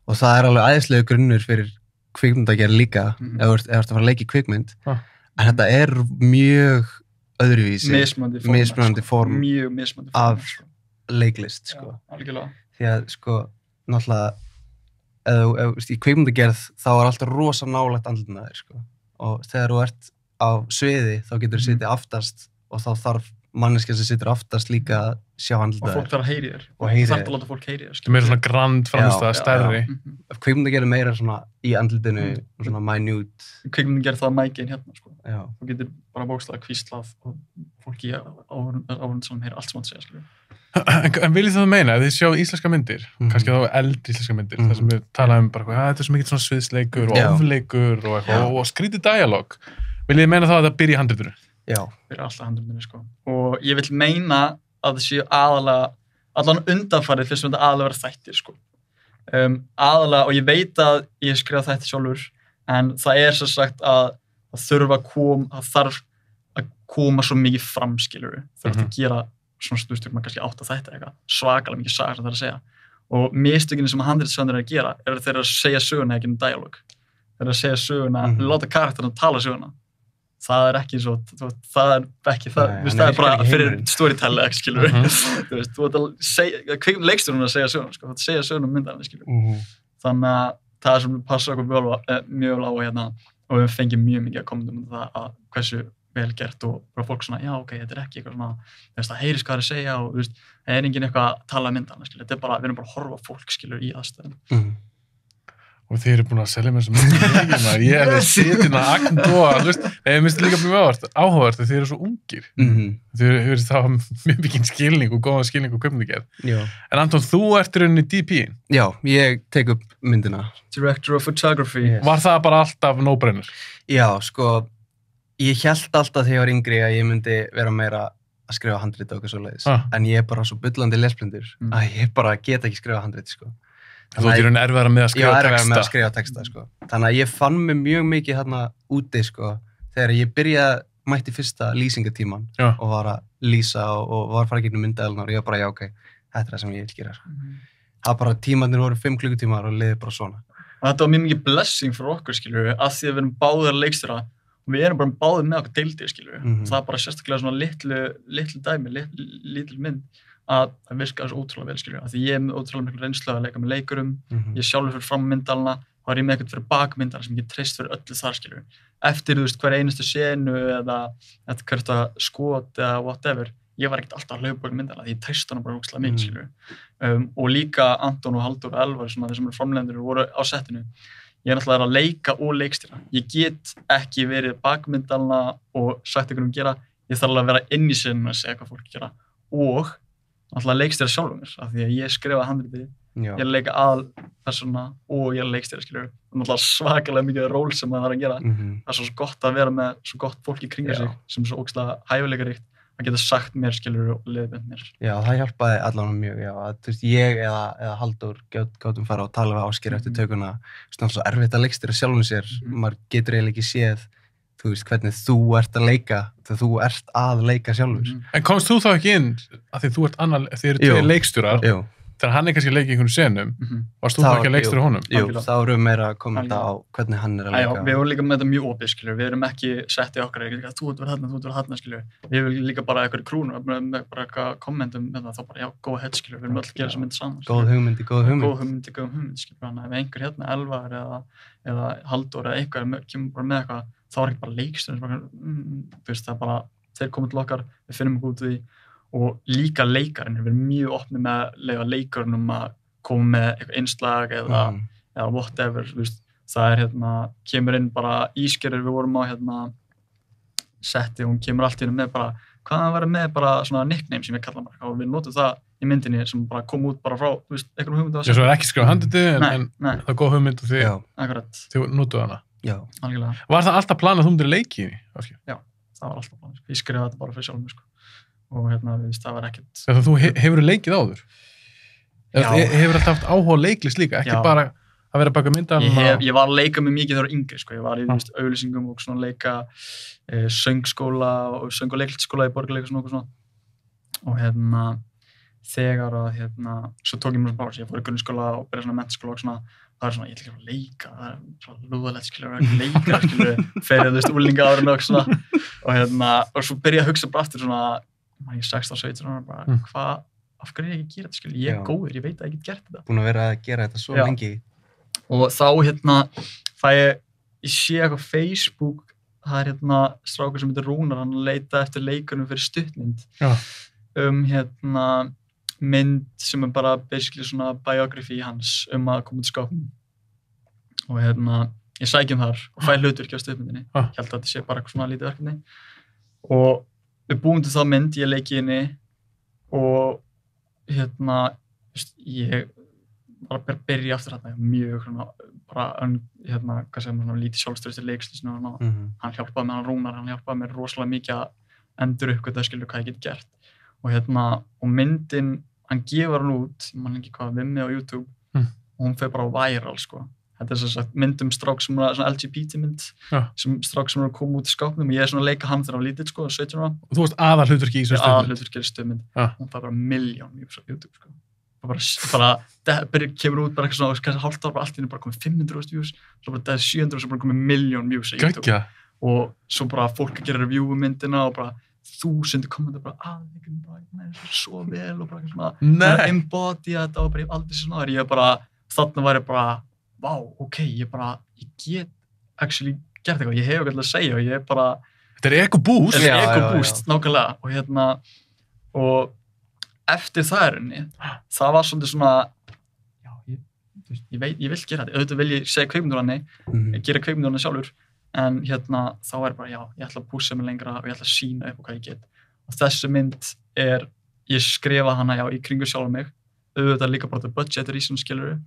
Og það er alveg æðislegu grunnur fyrir kvikmyndagerð líka, ef þú ert að fara að leika í kvikmynd. En þetta er mjög öðruvísi. Mismunandi form. Mjög mismunandi form. Af leiklist, sko. Já, algjörlega. Því að, sko, náttúrulega, í kvikmyndagerð þá er alltaf rosa nálægt andlitinu að þér, sko. Og þegar þú ert á sviði, þá getur þú sitið aftast og þá þarf manneskja sem situr aftast líka að sjá andlitinu að þér. Og fólk þarf að heyri þér. Og heyri þér. Þarf að láta fólk heyri þér. Þetta er meira svona grand framistæða, stærri. Kvikmyndagerð er meira svona í andlitinu, svona minute. Kvikmyndagerð það mækinn hérna, sko. Já. Þú getur bara bókstaflega hvíslað og fólk í áhörðunum heyri allt sem hann segja, skilur. En viljið þú meina, ef þið sjá íslenska myndir, kannski þá eldri íslenska myndir, þar sem við talaðum bara, þetta er svo mikið svona sviðsleikur og ofleikur og skrítið dialog, viljið þið meina þá að það byrja í handritinu? Já. Byrja alltaf handritinu, sko. Og ég vil meina að það séu aðalega, allan undanfarið fyrst sem þetta aðalega vera þættir, sko. Aðalega, og ég veit að ég skrifa þætti sjálfur, en það er svo sagt að það þarf að koma svo mikið fram, skilur þarf að gera svona stundum maður kannski 8 þætti eitthvað, svakalega mikið saga sem það er að segja. Og mistökin sem handritshöfundur er að gera er að þeir eru að segja söguna ekki um dialog. Þeir eru að segja söguna, láta karakterina tala söguna. Það er ekki svo, það er ekki það, það er bara fyrir storytelling, ekki, skilur þú ert að segja, leikstjórinn er að segja söguna, sko, þú ert að segja söguna um myndarinn, skilur Þannig að það er sem passa okkur mjög vel á hérna og við fengjum mjög mikið að koma um það að hversu vel gert og bara fólk svona, já, ok, þetta er ekki eitthvað svona, það heyrist hvað það er að segja og það er enginn eitthvað að tala myndarinn, skilur, þetta er bara, við erum bara að horfa fólk, skilur, í aðstæðum. Og þið eru búin að selja mér svo mikið, ég er að setja hérna agndoa, ég minnst líka mjög áhugavert að þið eru svo ungir. Þið eru þá mjög mikið skilning og góðan skilning og kvikmyndagerð. En Anton, þú ert í rauninni DP-in? Já, ég tek upp myndina. Director of Photography. Yes. Var það bara alltaf no-brainer? Já, sko, ég hélt alltaf þegar ég var yngri að ég myndi vera meira að skrifa handrit og eitthvað svoleiðis. En ég er bara svo bullandi lesblindur að ég bara get ekki skrifa handrit, sko. Þú ert í rauninni erfiðara með að skrifa texta. Já, erfiðara með að skrifa texta, sko. Þannig að ég fann mig mjög mikið hérna úti, sko, þegar ég mætti fyrsta lýsingatíman og var að lýsa og var að fara gegnum myndavélarnar og ég var bara, já, ok, þetta er það sem ég vil gera, sko. Það bara tímarnir voru 5 klukkutímar og liði bara svona. Og þetta var mjög mikið blessing fyrir okkur, skilur við, af því að við erum báðir leikstjóra og við erum bara báðir með okkur deildir, skilur við. Það er bara sérstaklega svona litlu dæmi, lítil mynd að virka þessu ótrúlega vel, skilur, af því ég er með ótrúlega miklu reynslu að leika með leikurum, ég sjálfur fyrir fram myndalina, þá þá ég með eitthvað fyrir bakmyndara sem ég get treyst fyrir öllu þar, skilur. Eftir, þú veist, hver einustu senu eða hvert skot eða whatever, ég var ekkert alltaf að hlaupa myndana því ég treysti hana bara ógeðslega mikið, skilur. Og líka Anton og Halldór og Elvar, svona þeir sem eru framleiðendur voru á settinu. Ég náttúrulega að leika og leikstýra. Ég get ekki verið bakmyndalna og sagt einhverjum gera, ég þarf alveg að vera inn í sinna að segja hvað fólk gera. Og náttúrulega leikstýra sjálfum mér, af því að ég skrifa handritið, ég leika aðalpersóna og ég leikstýra, skilur. Náttúrulega svakalega mikið ról sem maður þarf að gera. Það er svo gott að vera með svo gott fólk í kringu sig sem er svo ógeðslega hæfileikaríkt að geta sagt mér, skilur, og leiðbeint mér. Já, það hjálpaði allan mjög, já, að þú veist, ég eða Halldór gátum fara og tala við Ásgeir eftir tökuna, svona svo erfitt að leikstýra sjálfum sér, maður getur eiginlega ekki séð, þú veist, hvernig þú ert að leika, þegar þú ert að leika sjálfur. En komst þú þá ekki inn, að því þú ert annar, þið eru tveir leikstjórar, þegar hann kannski að leika í einhvern senum, varst þú þá ekki að leikstjóra honum? Jú, þá erum við meira að kommenta á hvernig hann er að leika. Já, við erum líka með þetta mjög opið, skilur, við erum ekki settið okkar, þú ert verið þarna, skilur, við erum líka bara eitthvað krúnur, með bara eitthvað kommentum með það, þá bara, já, go ahead, skilur, við erum öll að gera þessa mynd saman. Góð hugmynd, skilur, þannig ef einhver hérna, Elvar eða Halldór eða eitthvað kemur bara með eitthvað, þá er ekki bara leikstjóri, þú veist, það er bara, þeir komið til okkar, við finnum okkur út í og líka leikarinn, við erum mjög opnið með að leyfa leikarunum að koma með eitthvað innslag eða whatever, þú veist, það er kemur inn bara Ísgerður, við vorum á setti, hún kemur allt inn með bara, hvað það verður með bara svona nickname sem við kallum bara, og við notum það í myndinni sem bara kom út bara frá, þú veist, einhverjum hugmyndu. Já, svo er ekki skrifað handritið, en það er góð hugmynd og þið notuðu hana. Já. Algjörlega. Var það alltaf planað að þú myndir leiki í því? Já, það var alltaf planað. Ég skrifaði þetta bara fyrir sjálfum mig, og það var ekkert. Þegar þú hefur leikið áður? Hefur alltaf haft áhuga á leiklist líka, ekki bara að vera baka myndan? Ég var að leika mig mikið þegar ég var yngri, ég var í auglýsingum og svona leika söngskóla og söng- og leiklistarskóla í Borgarleikhúsinu og svona. Og þegar að svo tók ég mér svona pásu, ég fór í grunnskóla og byrjaði svona menntaskóla og svona, það er svona, ég ætla ekki að leika, það er svona lúðalegt, skilur, að leika, skilur, fyrir, þú veist, úlingaárinu og svona, og svo byrjaði að hugsa bara aftur svona, ég 16-17 ára, bara, af hverju ég ekki gera þetta, skilur, ég er góður, ég veit að ég get gert þetta. Búin að vera að gera þetta svo lengi. Og þá, fæ ég sé eitthvað Facebook, það er strákur sem heitir Rúnar, hann leitaði eftir leikunum fyrir stuttmynd, mynd sem er bara basically svona biography hans að koma út í skápnum. Og ég sækjum þar og fæ hlutverki á stuttmyndinni. Ég held að þetta sé bara eitthvað svona lítið verkefni. Og við búum til það mynd, ég leiki inni og ég var bara að byrja aftur mjög bara, hvað segir maður, lítið sjálfstraust í leikslisinu og hann hjálpaði með hann Rúnar, hann hjálpaði mér rosalega mikið að endur uppgöta, skilur, hvað ég get gert. Og myndin, hann gefur hann út, ég man ekki hvað, Vimmi á YouTube, og hún fer bara viral, sko. Þetta er svo mynd strák sem er svona LGBT mynd, strák sem er að koma út í skápnum og ég er svona að leika hann þegar hann var lítill, sko, 17 ára. Og þú varst aðalhlutverki í þessu stuðmynd? Aðalhlutverki í stuðmynd. Hún fær bara 1 milljón views á YouTube, sko. Bara kemur út bara eitthvað svona, kannski hálft ár, bara allt í henni bara komið 500.000 views, svo bara það er 700 og svo bara komið 1 milljón views á YouTube. Gægja. Og svo bara fólk að gera review myndina og bara 1000 kommentar bara svo vel og bara svona embody þetta og bara ég aldrei svona ég bara, þarna var ég bara vá, ok, ég get actually gert eitthvað, ég hef eitthvað að segja og ég bara þetta er ego-boost. Þetta er ego-boost, nákvæmlega og eftir það það var svolítið svona já, ég vil gera þetta, auðvitað vil ég segja kvikmyndir hann gera kvikmyndir hann sjálfur en þá er bara, já, ég ætla að pússa mig lengra og ég ætla að sýna upp á hvað ég get. Og þessi mynd ég skrifa hana, já, í kringu sjálf mig, auðvitað líka bara budget reason, skilur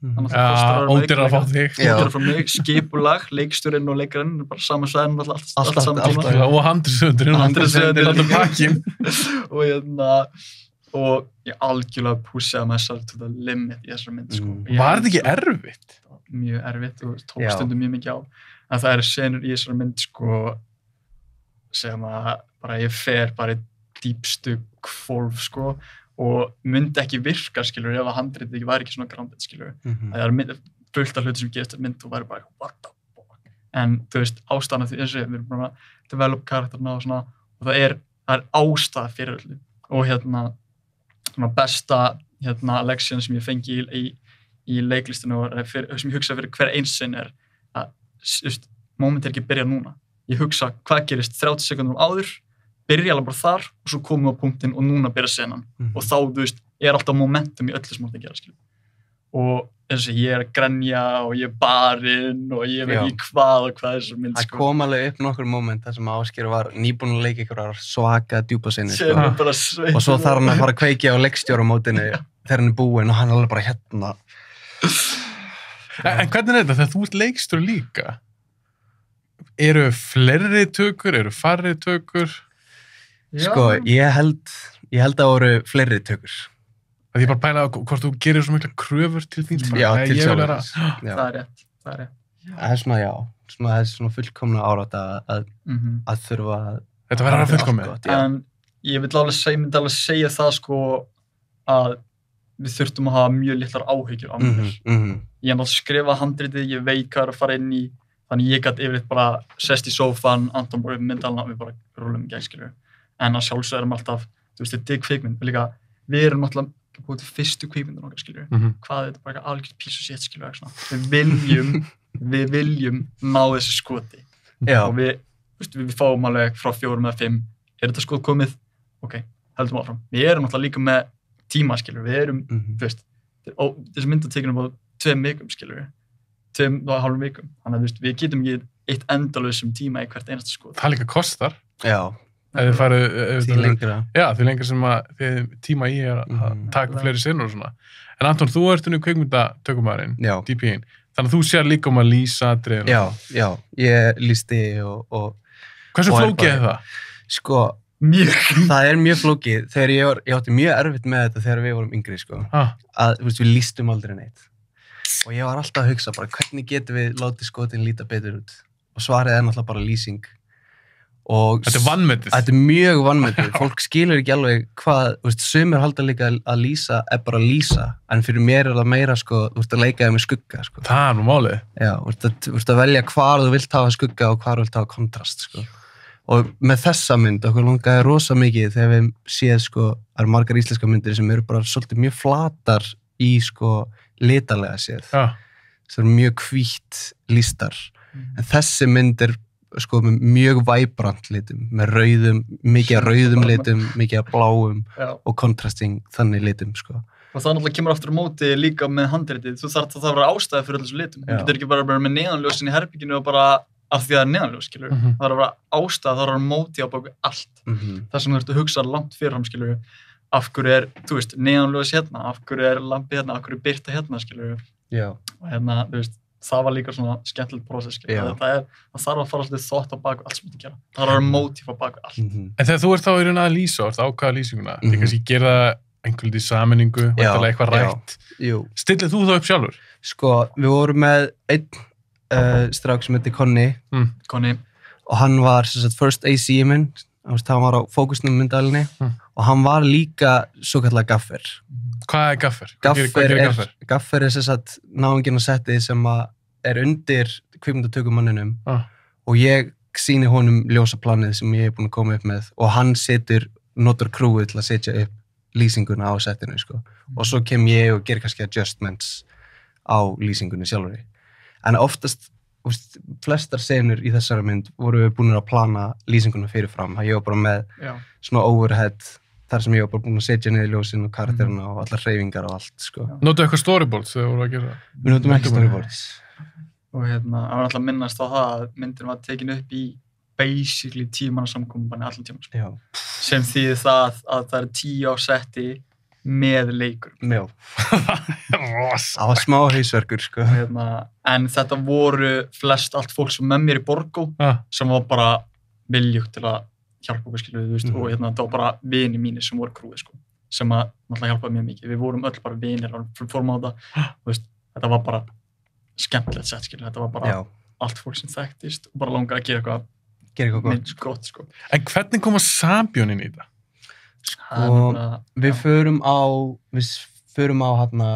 ódýrar að fá þig. Ódýrar frá mig, skipulag, leikstjórinn og leikarinn, bara saman sveðin, allt saman tíma. Og handriðsöðurinn, alltaf pakkin. Og ég algjörlega pússaði myself to the limit í þessari mynd, sko. Var þetta ekki erfitt? Mjög erfitt og tók stundum mjög mikið á. En það eru senur í þessari mynd, sko, sem að bara ég fer bara í dýpstu hvolf, sko, og myndi ekki virka, skilur, ef að handritið ekki væri ekki svona grounded, skilur. Það er fullt af hluti sem gerist í mynd og væri bara, what the fuck? En, þú veist, ástæðan af því þessu, við erum bara að develop karakterna og svona, og það er ástæða fyrir öllu. Og svona besta, leksían sem ég fengi í í leiklistinu og sem ég hugsa fyrir hver einsinn að moment ekki byrja núna. Ég hugsa hvað gerist 30 sekúndum áður, byrja alveg bara þar og svo komum við á punktinn og núna byrja senan. Og þá, alltaf momentum í öllu sem átt að gera, skilur. Og eins og ég að grenja og ég barinn og ég veit ekki hvað og hvað þessar mynd, sko. Það kom alveg upp nokkur moment þar sem Ásgeir var nýbúinn að leika einhverjar svaka djúpa sinni, sko. Og svo þarf hann að fara að kveikja á leikstjóramótinu þegar hann búinn og hann alveg bara hérna. En hvernig þetta? Þegar þú ert leikstjóri líka, eru fleiri tökur, eru færri tökur? Sko, ég held að það voru fleiri tökur. Það ég bara pæla hvort þú gerir svo mikla kröfur til þín. Já, til sjálfur. Það er rétt. Það er svona, það er svona fullkomna árat að þurfa að... Þetta verður að fullkomið. En ég myndi alveg segja það, sko, að við þurftum að hafa mjög litlar áhyggjur á mér. Ég náttúrulega skrifa handritið, ég veit hvað að fara inn í, þannig ég gæti yfirleitt bara sest í sófan, Anton bara upp myndalina og við bara rúlum í gegn, skilur. En að sjálfsögum alltaf, þetta er kvikmynd, við erum náttúrulega búið til fyrstu kvikmyndin okkar, skilur. Hvað þetta bara algjört piece of shit, skilur. Við viljum ná þessu skoti. Og við fáum alveg frá 4 eða 5. Þetta skot komið? Ok, heldum áfram. Við erum náttúrulega líka með tíma, skilur. Við erum, þessi mynd er tekin upp á 2 vikum, skilur. 2,5 vikum. Þannig að við getum ekki eitt endalausum tíma í hvert einasta skot. Það líka kostar. Já. Eða þið farið... Því lengra. Já, því lengra sem að þið tíma í að taka fleiri sinnur og svona. En Anton, þú ert unni kvikmyndatökumæðurinn, DP-inn. Þannig að þú sér líka að lýsa atriðin. Já, ég lýsti og... Hversu flókið er það? Sko, það er mjög flókið. Þegar ég átti mjög erfitt með þetta þegar við vorum yngri, sko. Að, við lýstum aldrei neitt. Og ég var alltaf að hugsa bara, hvernig getum við látið skotin líta betur út? Og svarið er náttúrulega bara lýsing. Þetta er vanmetið. Þetta er mjög vanmetið. Fólk skilur ekki alveg hvað, sumir halda líka að lýsa er bara að lýsa, en fyrir mér er það meira, sko, að leika það með skugga, sko. Það er nú málið. Já, að velja hvar þú vilt hafa skugga og hvar þú vilt hafa kontrast, sko. Og með þessa mynd, okkur langaði rosa mikið þegar við séð, sko, það eru margar íslenska myndir sem eru bara svolítið mjög flatar í, sko, litarlega séð. Það eru mjög hvítt lýstar. En þessi mynd er sko með mjög væbrant litum, með mikið rauðum litum, mikið bláum og kontrasting þannig litum, sko. Og það náttúrulega kemur aftur á móti líka með handritið. Þú þarf að vera ástæði fyrir þessum litum. Þú getur ekki bara með neonljósin í herbygginu og bara af því að það er neonljós, skilur. Það þarf að vera ástæði, það þarf að vera móti á baku allt. Það sem þú ert að hugsa langt fyrirfram, skilur. Af hverju er, neonljós hérna, af hverju er lampi hérna, af hverju er birta hérna, skilur. Og það var líka svona skemmtilegt prósess, skilur. Það þarf að fara svolítið þótt á baku allt sem þú gera. Það þarf að vera mótíf á baku allt. En þegar þú ert þá í raun að lýsa, ert ákvaða lýsinguna, þið kannski gera einhvern veginn sammenningu, vantarlega eitthvað rætt. Stillið þú þá upp sjálfur? Sko, við vorum með einn strák sem heitir Konni. Og hann var first AC minn, hann var á fókusnum myndaðalinni og hann var líka svo kallar gaffer. Hvað er gaffer? Gaffer er náunginn á setti sem er undir kvikmyndatökumanninum og ég sýni honum ljósaplanið sem ég hef búin að koma upp með og hann notar krúið til að setja upp lýsinguna á settinu, sko. Og svo kem ég og ger kannski adjustments á lýsingunni sjálfur. En oftast, flestar senur í þessari mynd voru við búin að plana lýsinguna fyrirfram. Ég var bara með svona overhead þar sem ég var bara búin að setja niður ljósin og karakterina og allar hreyfingar og allt, sko. Notuðu eitthvað storyboards þegar voru að gera það? Við notum ekki storyboards. Og það var alltaf minnast á það að myndin var tekin upp í basically 10 manna samkomubanni allan tíma, sko. Sem þýðir það að það er 10 á setti með leikur. Já. Það var smá hausverkur, sko. En þetta voru flest allt fólk sem með mér í Borgó sem var bara viljugt til að hjálpa okkur, skilur, og það var bara vini mínir sem voru krúið, sko, sem náttúrulega hjálpaði mjög mikið. Við vorum öll bara vinir og fórum á það, þetta var bara skemmtilegt sett, skilur, þetta var bara allt fólk sem þekktist og bara langaði að gera eitthvað gott, sko. En hvernig koma Sambjón inn í þetta? Sko, við förum á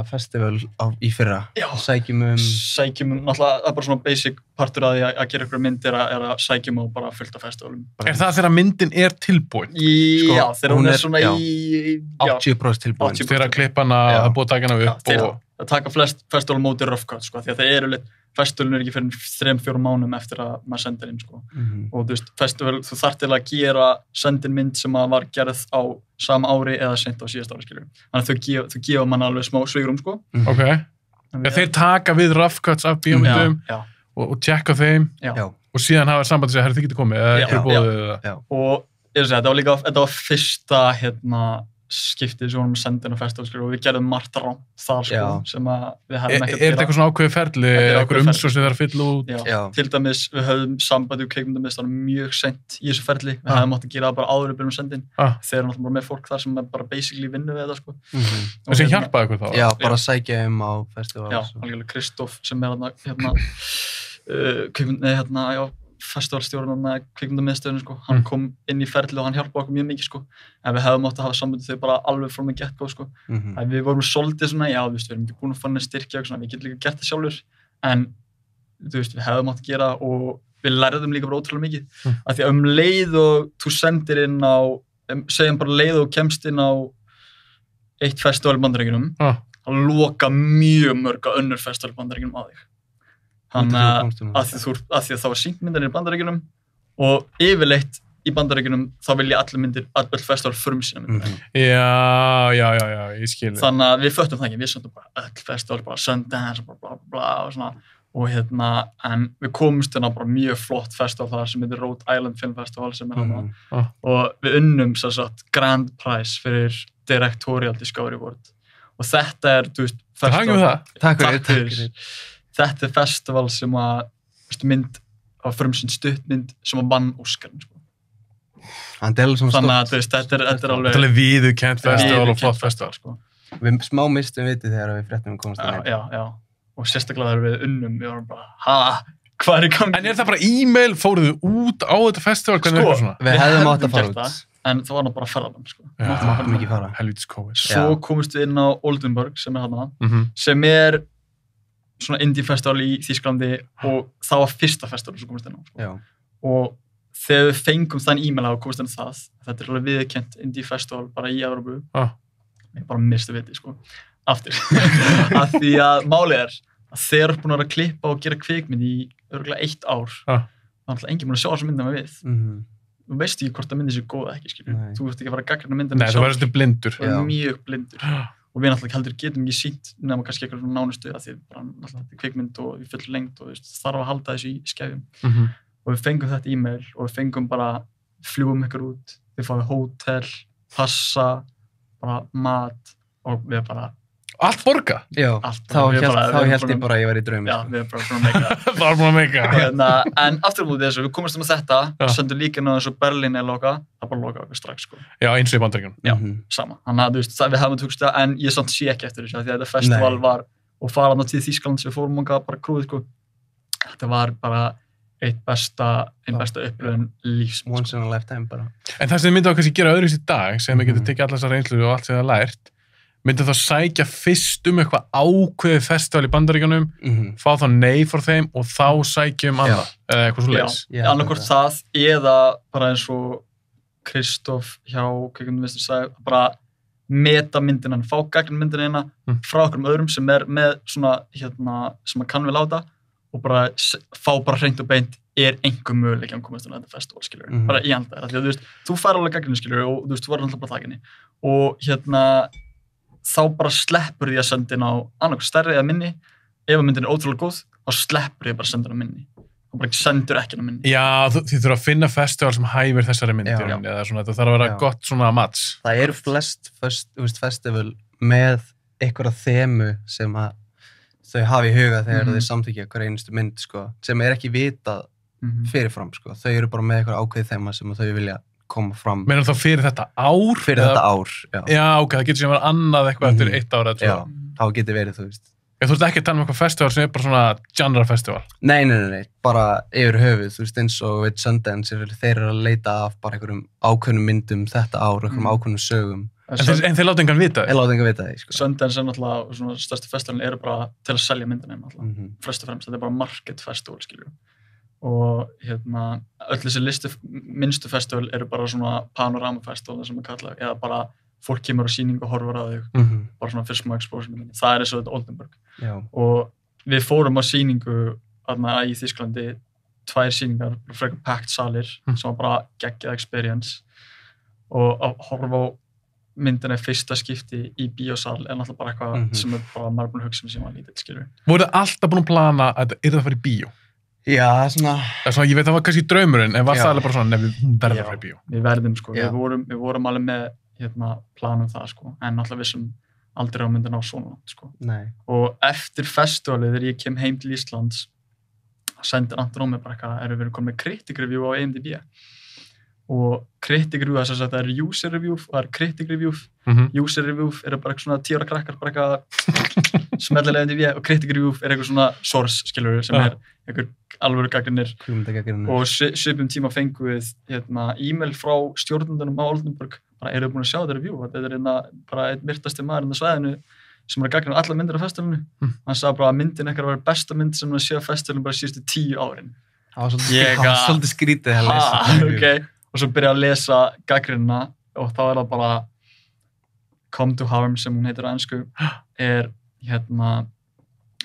festival í fyrra. Sækjum náttúrulega, það er bara svona basic partur að því að gera ykkur myndir er að sækjum á bara fullt af festivalum. Er það þegar myndin er tilbúin? Já, þegar hún er svona í 80% tilbúin. Þegar klippana að búið að taka hana upp að taka flest festival móti rough cut, sko, því að það eru festivalin ekki fyrir 3-4 mánuðum eftir að maður sendir inn, sko. Og þú veist, festival, þú þarf til að gera sendin mynd sem að var gerð á sama ári eða sent á síðasta ári, skilur. Þannig að þau gefa mann alveg smá svigrúm, sko. Ok. Ja, þeir taka við rough cuts af bíómyndum og tjekka þeim og síðan hafa samband að segja, herri, þið getur komið, eða ekki bóðið það. Og þetta var fyrsta, skiptið sem vorum að senda inn á festival og við gerðum margt rámt þar sko, sem að við hefum ekkert þetta eitthvað svona ákveðið ferli, eitthvað umsókn sem það er að fylla út? Já. Til dæmis, við höfum sambandi og kvikmyndamiðstöðvar mjög seint í þessu ferli, við hefum átt að gera það bara áður við byrjum að senda inn, þeir eru náttúrulega bara með fólk þar sem er bara basically vinnu við þetta sko. Og sem hjálpaði ykkur þá? Já, bara sækja á festival. Já, alveg Kristóf sem festivalstjórinn kvikmyndamiðstöðinu sko, hann kom inn í ferli og hann hjálpaði okkur mjög mikið sko, en við hefðum átt að hafa sambandið þau bara alveg frá með get-go sko, við vorum svolítið svona, já, þú veist, við erum ekki búin að fann að styrkja og svona, við getum líka gert það sjálfur, en þú veist, við hefðum átt að gera og við lærðum líka bara ótrúlega mikið, af því að leið og þú sendir inn á, segjum bara leið og kemst inn á eitt festival í Bandaríkjunum, að loka mjög mörg að önnur festival í Bandaríkjunum að þig. Þannig að því að það var sýnt myndir í Bandaríkjunum og yfirleitt í Bandaríkjunum þá vilja allir myndir, öll festival frumsýna myndir. Já, ég skil. Þannig að við föttum það ekki, við söndum bara öll festival, bara Sundance, bla bla bla og svona. Og en við komumst inn á bara mjög flott festival þar sem heitir Rhode Island Film Festival sem hana. Og við unnum svo sagt Grand Prize fyrir Directorial Discovery Award. Og þetta þú veist, festival. Takk fyrir. Þetta festival sem að mynd á frumsýnd stuttmynd sem að vann Óskarinn sko. Þannig að þú veist, þetta er alveg Þetta er alveg viðurkennt festival og flott festival sko. Við smá mistum vitið þegar við fréttum komast að Já, og sérstaklega þegar við unnum við varum bara, hvað er í gangi? En er það bara e-mail, fóruðu út á þetta festival? Sko, við hefðum átt að fara út en það var nú bara ferðarmann sko. Máttum ekki fara Helvítis COVID. Svo komumst við inn á Oldenburg sem hana sem svona indie festival í Þýskalandi og það var fyrsta festival sem komist inn á sko. Og þegar við fengum þann e-mail og komist inn á það, þetta er alveg viðurkennt indie festival bara í Evrópu, ég bara misti viti sko, aftur af því að málið að þeir eru búin að klippa og gera kvikmynd í örugglega 1 ár, það er alltaf enginn búin að sjá þessa myndina við, þú veist ekki hvort að myndin sé góð eða ekki, skilur, þú veist ekki að fara að gagnrýna myndina. Nei, þú verður blindur. Mjög blindur. Og við náttúrulega heldur getum ekki sýnt nema kannski eitthvað svona nánustu að því bara náttúrulega þetta er kvikmynd og við full lengt og þarf að halda þessu í skefjum. Og við fengum þetta e-mail og við fengum bara fljúum ykkur út, við fáum hótel, passa, bara mat og við bara Allt borga? Já, þá held ég bara að ég var í draumi. Já, við bara búin að meika. Það var búin að meika. En aftur á móti þessu, við komumst um þetta, sendum líka inn á þessu Berlín er loka, það bara loka okkur strax sko. Já, eins og í Bandaríkjunum. Já, sama. Þannig að þú veist, við hefum tökst það, en ég samt sé ekki eftir þessu, því að þetta festival var, og faraðan á tíð Þýskalands, við fórum okkar bara krúið sko. Þetta var bara einn besta upplifun lífs. Once in a lifetime bara. En það sem þið myndið á kannski gera öðruvísi í dag, sem við getum tekið allar þessar reynslu og allt sem það lært, myndið þá sækja fyrst eitthvað ákveðið festival í Bandaríkjunum, fá þá nei frá þeim og þá sækja annað, eða eitthvað svo leiðis. Já, annarkvort það, eða bara eins og Kristóf hjá kvikmyndamiðstöð sagði, bara meta myndina, fá gagnrýna myndina frá okkur öðrum sem er með svona, sem að kann við láta og bara fá bara hreint og beint einhver möguleiki að komast inn á þetta festival, skilur, bara í andæðir. Því að þú fær alveg gagnrýni, skilur, og þú voru alltaf bara takinni. Og þá bara sleppur því að senda inn á annarkoð stærri eða minni, ef myndin er ótrúlega góð, þá sleppur því bara að senda inn á minni. Þá bara sendur ekki inn á minni. Já, þið þurfa að finna festival sem hæfir þessari myndir, eða svona, þetta þarf að vera gott svona match. Það eru flest festival með einhverja þemu sem að þau hafa í huga þegar þeir samþykja hver einustu mynd, sko, sem er ekki vitað fyrirfram, sko. Þau eru bara með einhverja ákveðið þema sem þau vilja koma fram. Meina þá fyrir þetta ár? Fyrir þetta ár, já. Já, ok, það getur sem að vera annað eitthvað eftir 1 ára. Já, þá getur verið, þú veist. Þú ert ekki að tala um eitthvað festival sem er bara svona genre festival? Nei, bara yfir höfuð, þú veist, eins og við Sundance, þeir eru að leita af bara einhverjum ákveðnum myndum þetta ár, einhverjum ákveðnum sögum. En þeir láta engan vita því? Þeir láta engan vita því, sko. Sundance er náttúrulega, svona stærstu festivalin eru bara til að selja myndina, náttúrulega. Fyrst og fremst, þetta er bara market festival, skilur. Og öll þessi minnstu festival eru bara svona panorama festival sem er kallað, eða bara fólk kemur á sýningu og horfir á þig, bara svona fyrst smá exposure minni. Það eins og þetta Oldenburg. Já. Og við fórum á sýningu þarna í Þýskalandi, 2 sýningar, frekar packed salir, sem var bara geggjað experience. Og að horfa á myndina í fyrsta skipti í bíósal er náttúrulega bara eitthvað sem bara maður er búin að hugsa sem var lítill, skilur. Voruð þið alltaf búin að plana að þetta yrði að fara í bíó? Já, svona... Ég veit það var kannski draumurinn, en var það alveg bara svona, hún verður að fara í bíó? Við verðum, sko. Við vorum alveg með planum það, sko. En náttúrulega vissum aldrei á myndina á svona langt, sko. Nei. Og eftir festivalið, þegar ég kem heim til Íslands, sendir Anton á mig bara eitthvað, við erum komin með critic review á IMDb. Og critic review, þess að það er user review, það er critic review. User review eru bara eitthvað svona 10 ára krakkar, bara eitthvað smellilega IMDb, og critic review er eitthvað svona source, skilur við, sem er eitthvað alvöru gagnrýnir. Og svipum tíma fengum við e-mail frá stjórnendunum á Oldenburg, bara eru búin að sjá þetta review, þetta er bara einn virtasti maður á svæðinu sem er að gagnrýna allar myndir á festivalinu. Hann sagði bara að myndin eitthvað var besta mynd sem hann sé á festivalinu bara síðustu 10 árin. Það var svolítið skrítið að lesa. Okay. Og svo byrjaði að lesa gagnrýnina og þá er það bara Come to Harm sem hún heitir á ensku, er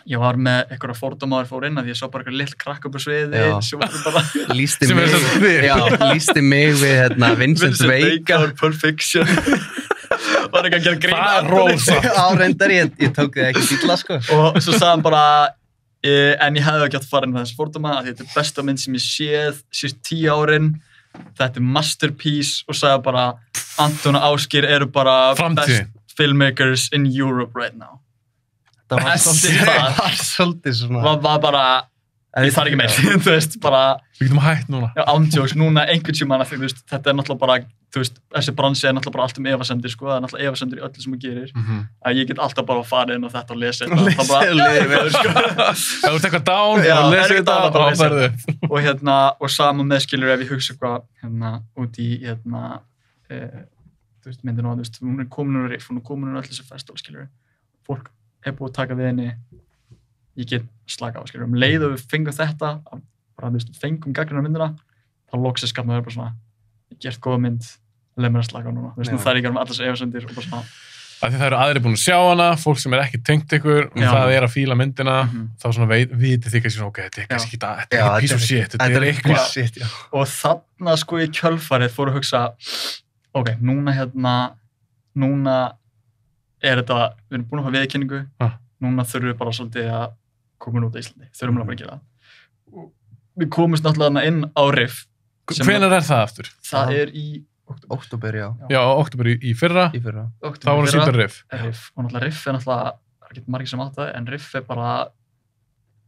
ég var með einhverja fordómaður fór inn að ég sá bara eitthvað lill krakk upp á sviði sem var bara lýsti mig við Vincent Veiga Perfection var ekki að gera grín það er rosa árendar, ég tók þið ekki illa sko og svo sagði hann bara en ég hefði ekki átt að fara inn með þessi fordóma að þetta er besta mynd sem ég séð síðust 10 árin, þetta er masterpiece og sagði bara Anton og Ásgeir eru bara best filmmakers in Europe right now. Það var svolítið svona var bara ég þarf ekki meir, þú veist, bara við getum hætt núna já, ándjóks, núna einhvern tímann þú veist, þetta er náttúrulega bara, þú veist, þessi bransi er náttúrulega bara allt efasemdir, sko, það er náttúrulega efasemdir í öllu sem þú gerir, að ég get alltaf bara að fara inn og þetta og lesa þetta, það bara, sko það ert eitthvað down, og lesa þetta og áferðu og saman með, skilur, ef ég hugsa eitthvað, út í, þú veist, myndin á, þú veist, hún er komin úr riff, hún er komin úr öll þessu festival, skilur, fólk er búið að taka við henni, ég get slaka á, skilur, leið og við fengum þetta, bara, þú veist, fengum gagnrýna myndina, þá loksins gaf maður bara svona, ég gert góða mynd, leið mér að slaka á núna, þú veist, nú þær ég að með allar þessu efasemdir og bara svona. Það er aðrir búin að sjá hana, fólk sem er ekki tengt ykkur, og það er að fíla myndina, þá svona vitið þið kannski svona, ok, þetta er kannski ekki, þetta er piece of shit, þetta er eitthvað shit, já. Og þarna, sko, í kjölfarið fór að hugsa, ok, núna er þetta, við erum búin að hafa viðurkenningu, núna þurfum við bara svolítið að koma út á Íslandi, þurfum við bara að gera það. Við komumst náttúrulega inn á Riff. Hvenær er það aftur? Það er í október, já. Já, október í fyrra. Í fyrra. Þá var það sýnda Riff. Og náttúrulega Riff er náttúrulega, það er ekki margir sem átt það, en Riff er bara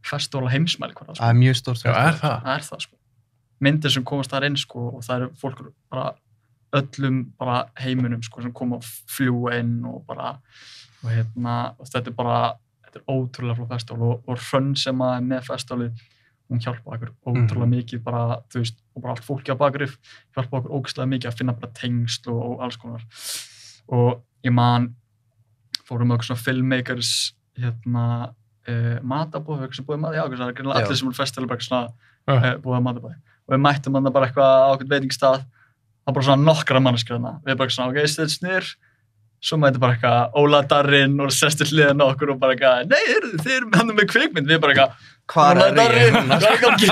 festival heimsmæli hvað það, sko. Það er mjög stórt festival. Já, er það? Það er það, sko. Myndir sem komast þar inn, sko, og það eru fólk bara öllum bara heiminum, sko, sem koma að fljúa inn og bara, og þetta er bara, þetta er ótrúlega flott festival og Hrönn sem að er með festivalið, hún hjálpa okkur ótrúlega mikið bara, þú veist, og bara allt fólki á Bakrif hjálpa okkur ógeðslega mikið að finna bara tengsl og alls konar. Og ég man, fórum með okkur svona filmmakers, matabóð, eitthvað sem búið mat, já, það er greinlega allir sem eru festival bara svona búið matabóð. Og við mættum hann bara eitthvað á okkur veitingstað, það var bara svona nokkra manneskjur þarna. Við bara svona, ok, þetta er snir. Svo mætti bara eitthvað Óla Darrin og sestir hliðin á okkur og bara eitthvað, nei, þið eru hann með kvikmynd. Við bara eitthvað, Óla Darrin, hvað er gangi?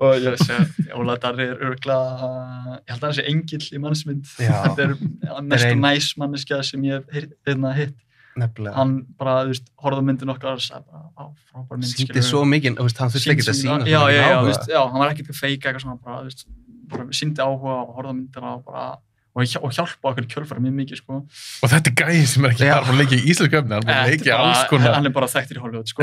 Og ég segi, Óla Darri er örugglega, ég held að hann sé engill í mannsmynd. Þetta er mest næs manneskja sem ég hef hitt. Nefnilega. Hann bara, þú veist, horfði á myndin okkar og sagði bara, frábær mynd. Sýndi svo mikið, þú veist, hann þurfti ekki að sýna. Já, hann var ekkert að feika eitthvað svona, bara, þú veist, bara sýndi áhuga og horfði á myndina og bara, og hjálpa okkur kjölfara mjög mikið, sko. Og þetta er gæði sem er ekki bara búin að leika í íslensku efni, hann er búin að leika í alls konar. Hann er bara þekktur í Hollywood, sko.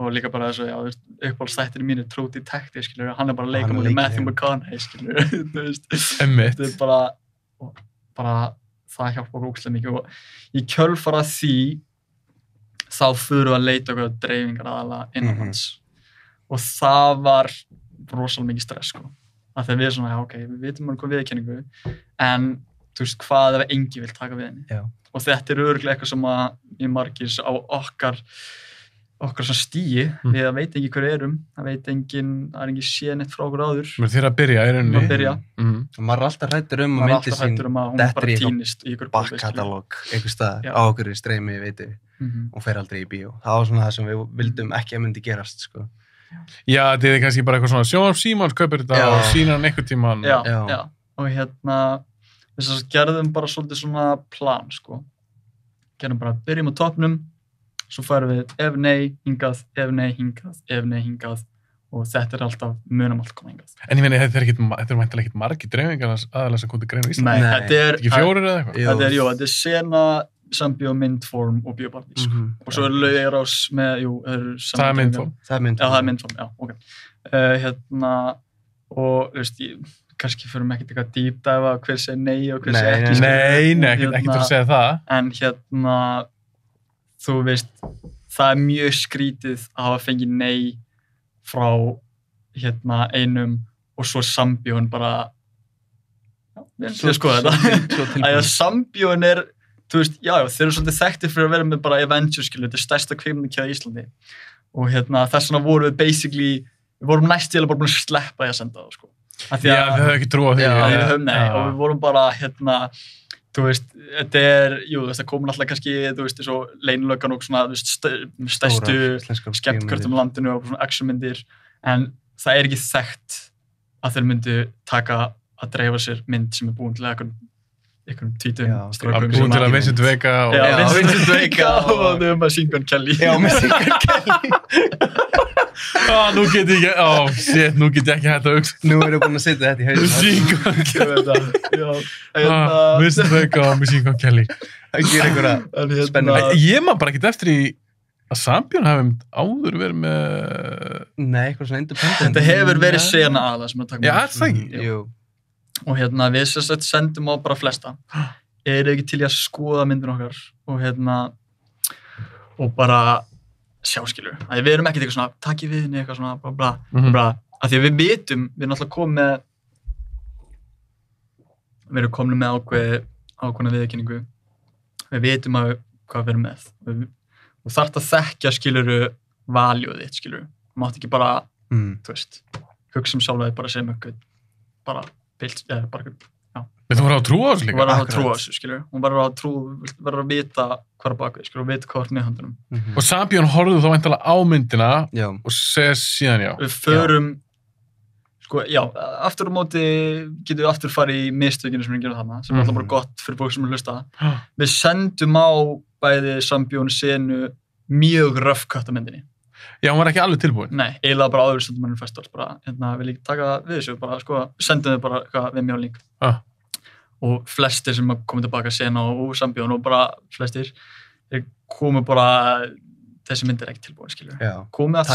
Og líka bara þessu, já, þú veist, uppáhaldsþættirnir mínir True Detective, skilur, hann er bara að leika með Matthew McConaughey, skilur, þú veist. Einmitt. Þetta er bara, það hjálpa okkur ógeðslega mikið og í kjölfara því, þá fyrir við að leita okkur á dreifingar aðalega innanlands. Og það var rosalega mikið stress, sko. Að þegar við svona, já, ok, við vitum hvað viðurkenningu, en þú veist, hvað ef engi vil taka við henni. Já. Og þetta er örugglega eitthvað sem að í margir á okkar okkar svona stíi, við veit ekki hver erum, það er engin séð neitt frá okkur áður. Þér að byrja í rauninni. Að byrja. Og maður er alltaf hræddur að myndi sín dettur í eitthvað backkatalóg, einhver staðar, á okkur í streymi, veitu, og fer aldrei í bíó. Það var svona það sem við vildum ekki að myndi gerast, sko. Já, þetta er kannski bara eitthvað svona sjónvarp Símons kaupir þetta og sýnir hann einhvern tímann. Já, og við gerðum bara svolítið svona plan, sko. Gerðum bara, byrjum á toppnum, svo færum við ef nei, hingað, ef nei, hingað, ef nei, hingað og þetta alltaf, munum alltaf koma hingað. En ég meina, þetta er væntanlega ekkert margir dreifingar aðalega sem komið til greina í Íslandi. Nei, þetta er... Ekki 4 eða eitthvað? Þetta er Sena, Sambíó, Myndform og Bíópartí, sko. Og svo Laugardals með, það er Myndform. Já, það er Myndform, já, ok. Og, kannski fyrir mig ekkert eitthvað dýpdæfa hver segir nei og hver segir ekki. Nei, ekki til að segja það. En þú veist, það er mjög skrítið að hafa fengið nei frá einum og svo Sambíón bara við erum að skoða þetta. Að Sambíón þú veist, þeir eru svolítið þekktir fyrir að vera með bara Avengers, þetta er stærsta kvikmyndakeðja í Íslandi. Og þess vegna vorum við basically, við vorum næst til að bara búin að sleppa að senda það, sko. Já, við höfum ekki trú á því. Og við vorum bara, þú veist, þetta það komur alltaf kannski, þú veist, svo leynilöggan og svona, stærstu skemmtkvörtum landinu og svona actionmyndir, en það er ekki þekkt að þeir myndu taka að dreifa sér mynd sem er búin til einhverjum tvítum strákum. Búin til að Vincent Vega og... Já, Vincent Vega og Machine Gun Kelly. Já, Machine Gun Kelly. Nú get ég ekki hægt að hugsa. Nú erum við búin að setja þetta í hausinn. Machine Gun Kelly. Vincent Vega og Machine Gun Kelly. Það gerir einhverja spennandi. Ég maður bara ekkert eftir í að Sambíón hafi áður verið með... Nei, eitthvað svona independent. Þetta hefur verið Sena aðla sem að taka með. Já, það ekki. Jú. Og við sendum á bara flesta. Eru ekki til í að skoða myndin okkar og bara sjá, skilur. Við erum ekkert eitthvað svona, takk í viðinni, eitthvað svona, bla. Af því að við vitum, við erum náttúrulega komið með ákveðna viðurkenningu. Við vitum hvað við erum með. Þú þarft að þekkja, skiluru, valjóð þitt, skiluru. Þú mátt ekki bara, þú veist, hugsa sjálflega bara sem eitthvað, bara pilt, bara eitthvað, já. Þú verður að trúa þessu líka? Þú verður að trúa þessu, skiluru. Hún verður að vita hvað er bakvið, skiluru, og vita hvað er niðurhandunum. Og Sambíón horfðu þá væntanlega á myndina og segja síðan já. Við förum, aftur á móti getum við aftur farið í mistökinu sem við gerum þarna, sem er alltaf bara gott fyrir fólk sem er hlusta. Við sendum á bæði Sambíón Senu mjög röfkött af myndinni. Já, hún var ekki alveg tilbúin. Nei, eiginlega bara áður sendum hann í festivals, bara, við líka taka við þessu, bara, sendum við bara eitthvað við mjög líka. Og flestir sem komið tilbaka Sena og Sambíón og bara flestir, komu bara, þessi mynd ekki tilbúin, skilur. Komið að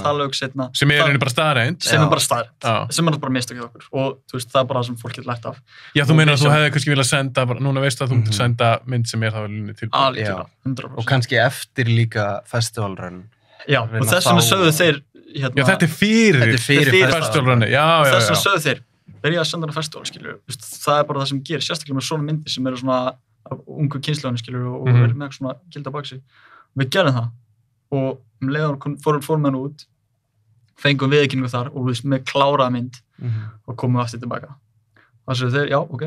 tala setna. Sem er bara staðreind. Sem er bara staðreind. Sem er bara mistökið okkur. Og þú veist, það er bara það sem fólk getur lært af. Já, þú meina að þú hefði kannski viljað senda, núna veistu að þú myndir senda mynd sem er þá vel tilbúin. Algjörlega, 100%. Og kannski eftir líka festivalrun. Já, og þess vegna sögðu þeir, Já, þetta er fyrir festivalrunni. Já. Þess vegna sögðu þeir, byrja að senda hana festival, skilur. Það er bara það sem gerir, sérstaklega með svona myndir sem eru svona af ungu kynslóðinu, skilur, og verður með svona gilda bak sig. Við gerðum það og leiðan fórum með hann út, fengum viðurkenningu þar og við með kláraða mynd og komum aftur tilbaka. Það séu þeir, já, ok,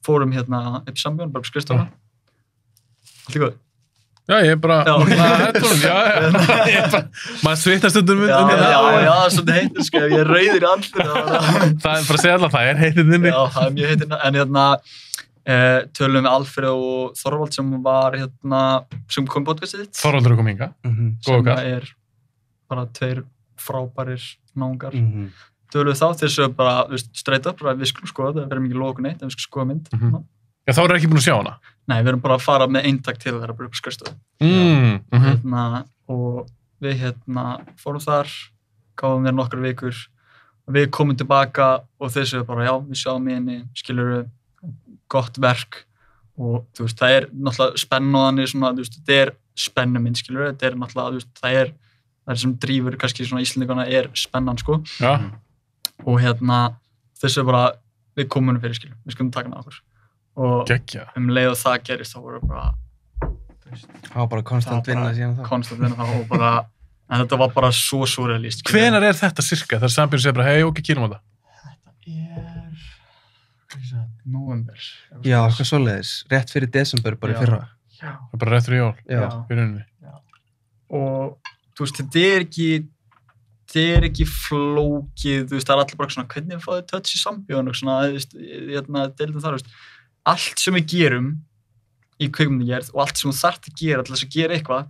fórum upp í Sambíón, bara på skrifstofuna. Allt í góð. Já, ég er bara, maður svitnar stundum undir það. Já, svolítið heitir, sko, ég er rauður í andlinu. Það er bara að segja alltaf, það er heitir þinni. Já, það er mjög heitir, en tölum við Alfreð og Þorvald sem kom í podcastið þitt. Þorvaldur kom hinga, sem er bara 2 frábærir náungar. Tölum við þá til þess að bara, straight up, við skulum skoða það, við erum ekki loku neitt, en við skulum skoða mynd. Já, þá ekki búin að sjá hana? Nei, við erum bara að fara með eintak til að vera bara upp á skrifstofu. Og við fórum þar, gáðum þér nokkrar vikur, og við komum tilbaka og þeir séu bara, já, við sjáum í henni, skilurðu, gott verk og þú veist, það er náttúrulega spennuðanir svona, þú veist, þetta er spennumynd, skilurðu, þetta er náttúrulega, þú veist, það sem drífur kannski svona Íslendingana er spennan, sko. Já. Og þeir séu bara, við komum henni fyrir, skilurðu, við skulum taka hana okkur. Og leið og það gerist þá voru bara Það var bara konstant vinna síðan þá. Konstant vinna þá og bara, en þetta var bara svo surrealist. Hvenær þetta sirka? Þegar Sambjörn segir bara, hei, ok, kýrum á það. Nóvember. Já, eitthvað svoleiðis. Rétt fyrir desember bara í fyrra. Já. Það er bara rétt fyrir jól. Já. Fyrir rauninni. Og, þú veist, þetta er ekki flókið, þú veist, það er allir bara svona, hvernig fáið touch í Sambjörn og svona, þú veist, deildum þar, þú veist. Allt sem við gerum í kvikmyndagerð og allt sem þú þarft að gera til þess að gera eitthvað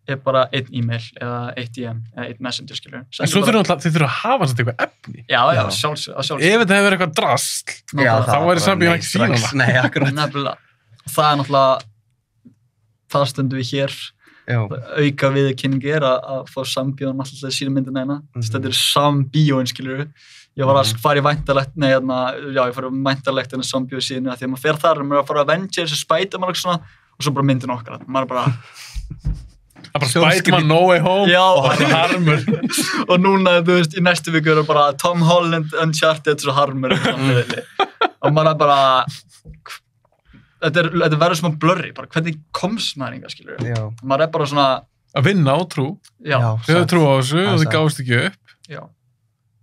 er bara einn e-mail eða eitt DM eða einn messenger, skilur. En svo þið þurfa að hafa samt eitthvað efni. Já, sjálfsög. Ef þetta hefur verið eitthvað drasl, þá væri Sambjörn ekki sína hana. Nei, akkurat. Nefnilega. Það er náttúrulega, það stundum við hér, auka viðurkenning er að fá Sambjörn alltaf að sína myndina hérna. Þetta er Sambíóin, skilur. Ég var að fara í væntalegt, ég fara í væntalegt en Sambíó síðan, því að maður fer þar, maður er að fara að Avengers og Spider-Man og svona, og svo bara myndin okkar. Maður er bara... Það er bara Spider-Man No Way Home og það er harmur. Og núna, þú veist, í næstu viku er það bara Tom Holland, Uncharted, svo harmur. Og maður er bara... Þetta verður svona blurry, bara hvernig komst maður enga, skilur við. Maður er bara svona... Að vinna á trú. Já. Þau höfðu trú á þessu og þau gáðust ekki upp. Já.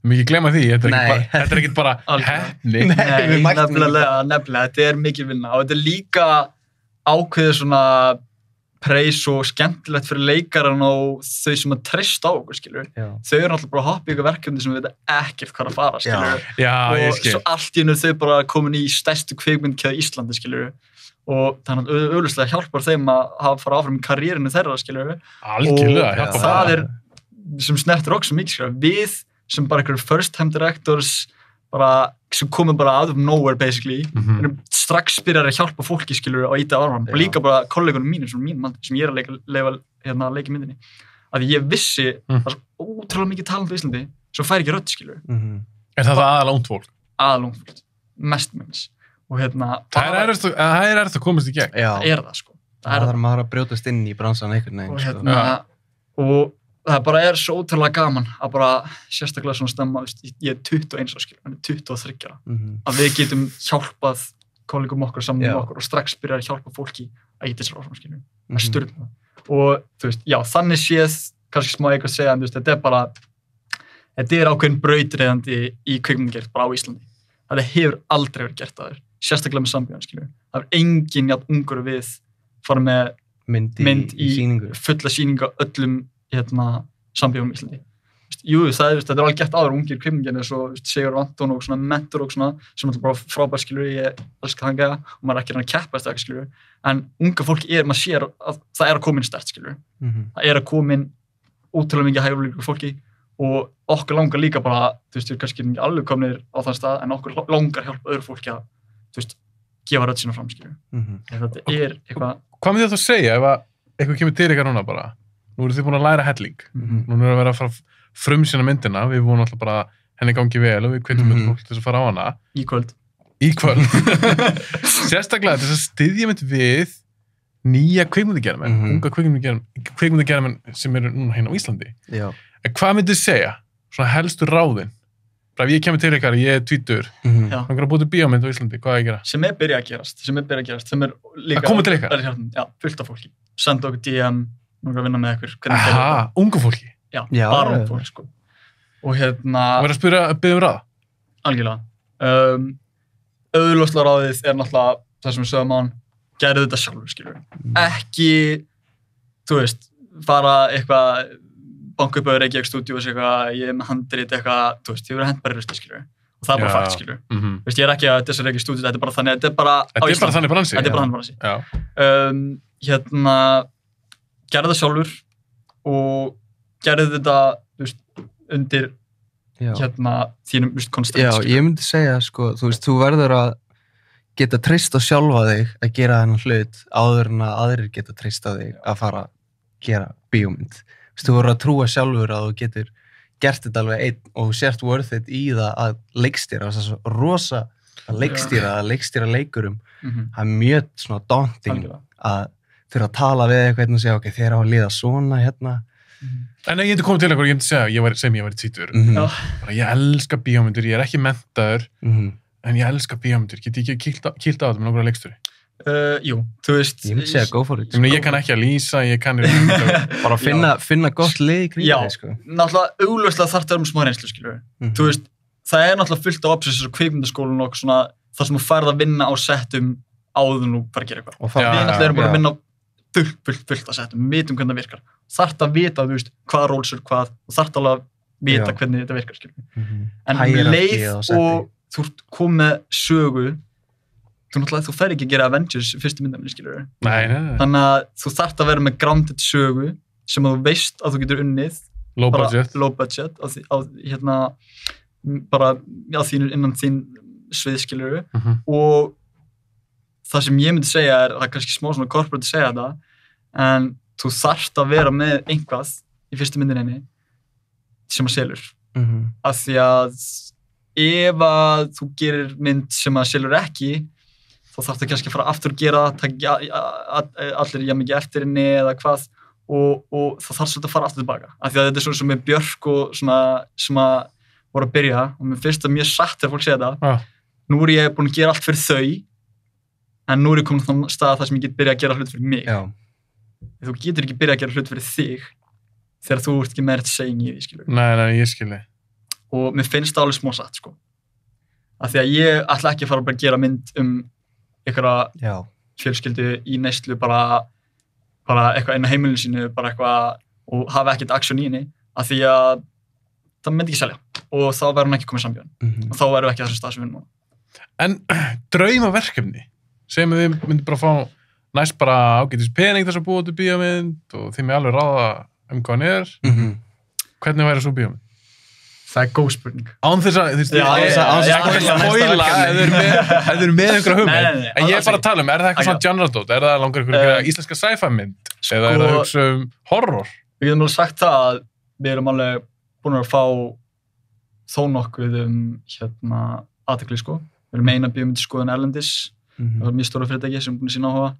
Mikið glemma því, þetta er ekki bara heppni. Nei, nefnilega, þetta er mikil vinna og þetta er líka ákveðið svona preis og skemmtilegt fyrir leikaran og þau sem að treysta á okkur, skilur. Þau eru náttúrulega bara að hoppa í ykkur verkefni sem við veitum ekkert hvað að fara, skilur. Og svo allt í hennu þau bara komin í stærstu kvikmyndkeið Íslandi, skilur. Og þannig að auðvitað hjálpar þeim að fara áfram í karriérinu þeirra, skilur. Algjörlega, hjálpar það. Er sem snertir okkur svo mikið, skilur. Við sem bara einhverjum first time directors bara, sem komum bara out of nowhere basically, strax byrjar að hjálpa fólki, skilur, og íta áfram, og líka bara kollegunum mínum, sem ég er að leika myndinni, að ég vissi að það er svo ótrúlega mikið talent á Íslandi sem fær ekki rödd, skilur. Er það aðal ungt fólk? Aðal ungt fólk, mest minns. Og það er erfitt að komast í gegn. Það er það, sko. Það þarf maður að brjótast inn í bransan einhvern veginn, sko. Og það bara er svo ótrúlega gaman að bara sérstaklega svona stemma, ég er 21 ára, skilur, hann er 23 ára, að við getum hjálpað kollegum okkar saman með okkur og strax byrjar að hjálpa fólki að íta sér áfram, skilur, að styrna. Og þú veist, já, þannig séð, kannski smá eitthvað að segja, en þú veist, þetta er ákveðin brautryðjandi í kvikmyndagerð bara á Íslandi. Það hefur aldrei verið gert aður, sérstaklega með Sambjörn, skilur. Það er enginn jafn ungur við fara með mynd í fulla sýninga öllum Sambjörnum í Íslandi. Jú, þetta er alveg gert áður ungir kvikmyndagerðir svo Sigur Anton og svona mentor og svona sem er bara frábær, skilur, ég elska þann gæja og maður er ekki að keppast eða ekki, skilur, en unga fólki maður sér að það er að koma inn sterkt, skilur. Það er að koma inn ótrúlega mikið hæfilegur fólki og okkur langar líka bara, þú veist, við kannski ekki alveg komnir á þann stað, en okkur langar hjálpa öðru fólki að, þú veist, gefa rödd sína fram, skilur. Þetta er eitthvað... Hvað myndi þetta að segja ef eitthvað kemur til ykkar núna bara? Nú eru þið búin að læra helling. Nú erum við að vera að fara frumsýna myndina. Við vorum alltaf bara henni gangi vel og við hvetjum fólk til að fara á hana. Í kvöld. Sérstaklega til að styðja mynd við nýja kvikmyndagerðarmenn, unga kvikmyndagerðarmenn sem eru núna hérna á Íslandi. En hvað myndið þið segja? Svona helstu ráðin. Bara ef ég kemur til ykkar, ég er tvítur, langar að búið til bíómynd á Íslandi, hvað er að gera? Sem er byrjað að gerast. Sem er líka... Að koma til ykkar? Já, fullt af fólki. Senda okkur DM, langar að vinna með ykkur. Aha, ungu fólki? Já, bara ungu fólki, sko. Og Og verður að biðja ráð? Algjörlega. Auðljóslega ráðið er náttúrulega það sem við sögum á hann, gerðu þetta sjálfur, skilur. Ekki, þú veist, fara eitthvað, banka upp á Reykjavík stúdíós eitthvað, ég er með handrit eitthvað, þú veist, ég verður hent bara í rusti, skilur. Og það er bara fakt, skilur. Þú veist, ég er ekki að þessar Reykjavík stúdíós, þetta er bara þannig, þetta er bara á Íslandi. Þetta er bara þannig bransi? Þetta er bara þannig bransi. Gerðu það sjálfur og gerðu þetta, þú veist, undir þínum, þú veist, konstant. Já, ég myndi segja, sko, þú veist, þú verður að geta treyst á sjálfa þig að gera þennan hlut áður en að aðrir geta treyst á þig að fara að gera bíómynd. Þú verður að trúa sjálfur að þú getur gert þetta alveg einn og þú sért worth it í það að leikstýra, þess að rosa að leikstýra leikurum. Það er mjög svona daunting að þurfa að tala við eitthvað og segja, ok, þér á að líða svona hérna. En ég myndi koma til eitthvað og ég myndi segja, ég væri tvítur. Ég elska bíómyndir, ég er ekki menntaður, en ég elska bíómyndir. Get ég ekki kýlt á þetta með nokkur að leikstýri? Jú, þú veist... Ég myndi segja go for it. Ég kann ekki að lýsa, ég kann bara finna gott lið í kringum þig, sko. Náttúrulega augljóslega þarf það smá reynslu, skilur. Þú veist, það náttúrulega fullt á options og kvikmyndaskólinn og svona þar sem þú færð að vinna á settum áður nú bara að gera eitthvað. Við náttúrulega erum bara að vinna á fullt að settum, við vitum hvernig það virkar. Þarft að vita, þú veist, hvað róls hvað og þarft alveg að vita hvernig þetta virkar, skilur. En leið og þú ert komið sögu, þú fer ekki að gera Avengers fyrstu myndafni, skilur. Nei. Þannig að þú þarft að vera með grounded sögu sem að þú veist að þú getur unnið. Low budget, bara innan þín svið, skilur. Og það sem ég myndi segja það er kannski smá svona corporate að segja þetta, en þú þarft að vera með einhvað í fyrstu myndinni sem að selur. Af því að ef að þú gerir mynd sem að selur ekki, þá þarf það kannski að fara aftur að gera allir jafn mikið eftir henni eða hvað og það þarf svolítið að fara aftur tilbaka. Af því að þetta er svona sem með Björk og svona sem að voru að byrja og mér finnst það mjög satt þegar fólk segja þetta. Nú er ég búinn að gera allt fyrir þau en nú er ég komin á þann stað þar sem ég get byrjað að gera hlut fyrir mig. Þú getur ekki byrjað að gera hlut fyrir þig þegar þú ert ekki með þetta seging í því, skilur. Nei, ég skilji. Og mér finnst það alveg smá satt, sko. Af því að ég ætla ekki að fara bara að gera mynd einhverja fjölskyldu í neyslu bara eitthvað inn á heimilinu sínu, bara eitthvað og hafa ekkert action í henni, af því að það myndi ekki selja og þá verður hann ekki komið sambjörn og þá verður við ekki þessum stað sem við erum núna. En draumaverkefni, segjum við myndum bara fá næst bara ágætis pening þess að búa til bíómynd og þið með alveg ráða hvað hann er. Hvernig væri svo bíómynd? Það er góð spurning. Án þess að spoila ef þið eru með einhverja hugmynd. En ég er bara að tala er það eitthvað svona genre-dót? Er það langar einhverja íslenska sci-fi mynd? Eða er það hugsa horror? Við getum alveg sagt það að við erum alveg búin að fá þó nokkuð athygli, sko. Við erum eina bíómyndaskoðun erlendis. Það er mjög stóra fyrirtæki sem er búin að sýna áhuga.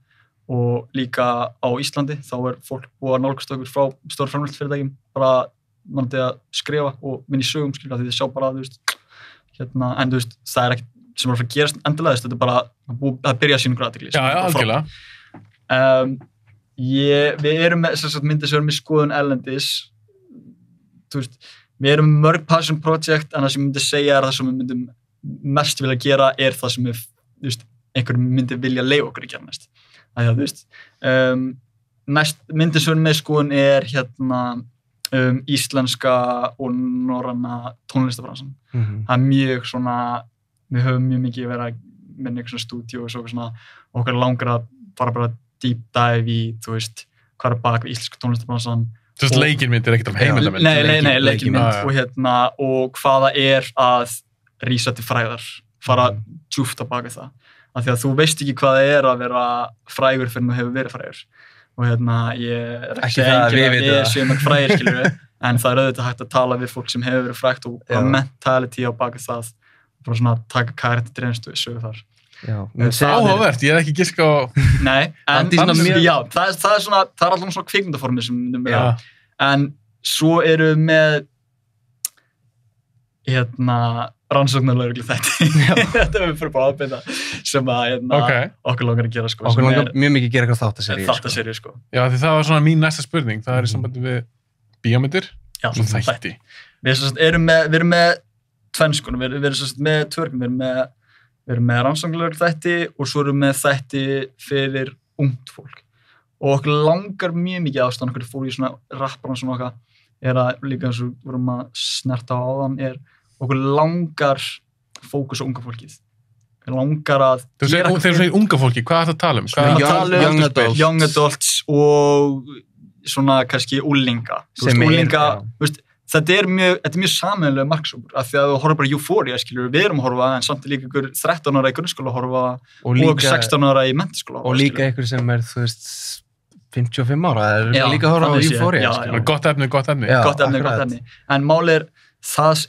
Og líka á Íslandi, þá er fólk búið að nálgast okkur frá stóra framleiðslufyrirtækjum bara mannandi að skrifa og vinna í sögum, skilja, því þið sjá bara, þú veist, en þú veist, það er ekkert sem er að fara að gerast endilega, þetta er bara að byrja að sína ykkur athygli. Já, algjörlega. Við erum með, myndið sem við erum í skoðun erlendis, þú veist, við erum mörg passion project, en það sem ég myndi segja það sem við myndum mest vilja gera það sem við, þú veist, einhver myndi vilja leyfa okkur að gera næst. Þú veist, næst myndið sem við erum með skoðun íslenska og norræna tónlistarbransan. Það er mjög svona, við höfum mjög mikið verið að vinna í eitthvað stúdíu og svona, okkar langar að fara bara deep dive í, þú veist, hvað er bak við íslenska tónlistarbransan. Þú veist, leikirmynd er ekkert heimildamynd. Nei, leikirmynd og hvaða er að rísa til fræðar, fara djúpt á bak við það. Af því að þú veist ekki hvað það er að vera frægur fyrir þú hefur verið frægur. Og ég er ekki að við séum ekki frægir, skilur við, en það er auðvitað hægt að tala við fólk sem hefur verið frægt og bara mentality á baki það og bara svona taka karakter til reynslu við sögu þar. Áhugavert, ég er ekki giska á... Nei, en það er svona, það er alltaf svona kvikmyndaformið sem myndum vera. En svo eru með rannsóknarlögreglu þetta við fyrir bara aðbeita sem að okkur langar að gera, sko. Okkur langar mjög mikið að gera eitthvað þáttaseríu, sko. Já, því það var svona mín næsta spurning, það er í sambandi við bíómyndir og þætti. Við erum með tvenns, sko, við erum með tvörgum, við erum með rannsóknarlögreglu þætti og svo erum við með þætti fyrir ungt fólk. Og okkur langar mjög mikið ástæðan, okkur fór í svona rappbransun okkar, að líka eins og vorum að snerta á áðan, okkur langar fókus á unga fólkið. Við langar að... Þegar þú segir unga fólki, hvað er það að tala um? Young adults og svona kannski úlinga. Þetta er mjög sameiginlega marksópur, af því að þú horfir bara Euphoria, skilur, við erum að horfa, en samt er líka ykkur 13 ára í grunnskóla að horfa og 16 ára í menntaskóla. Og líka ykkur sem er, þú veist, 55 ára, það er líka að horfa á Euphoria. Gott efni. En málið er það,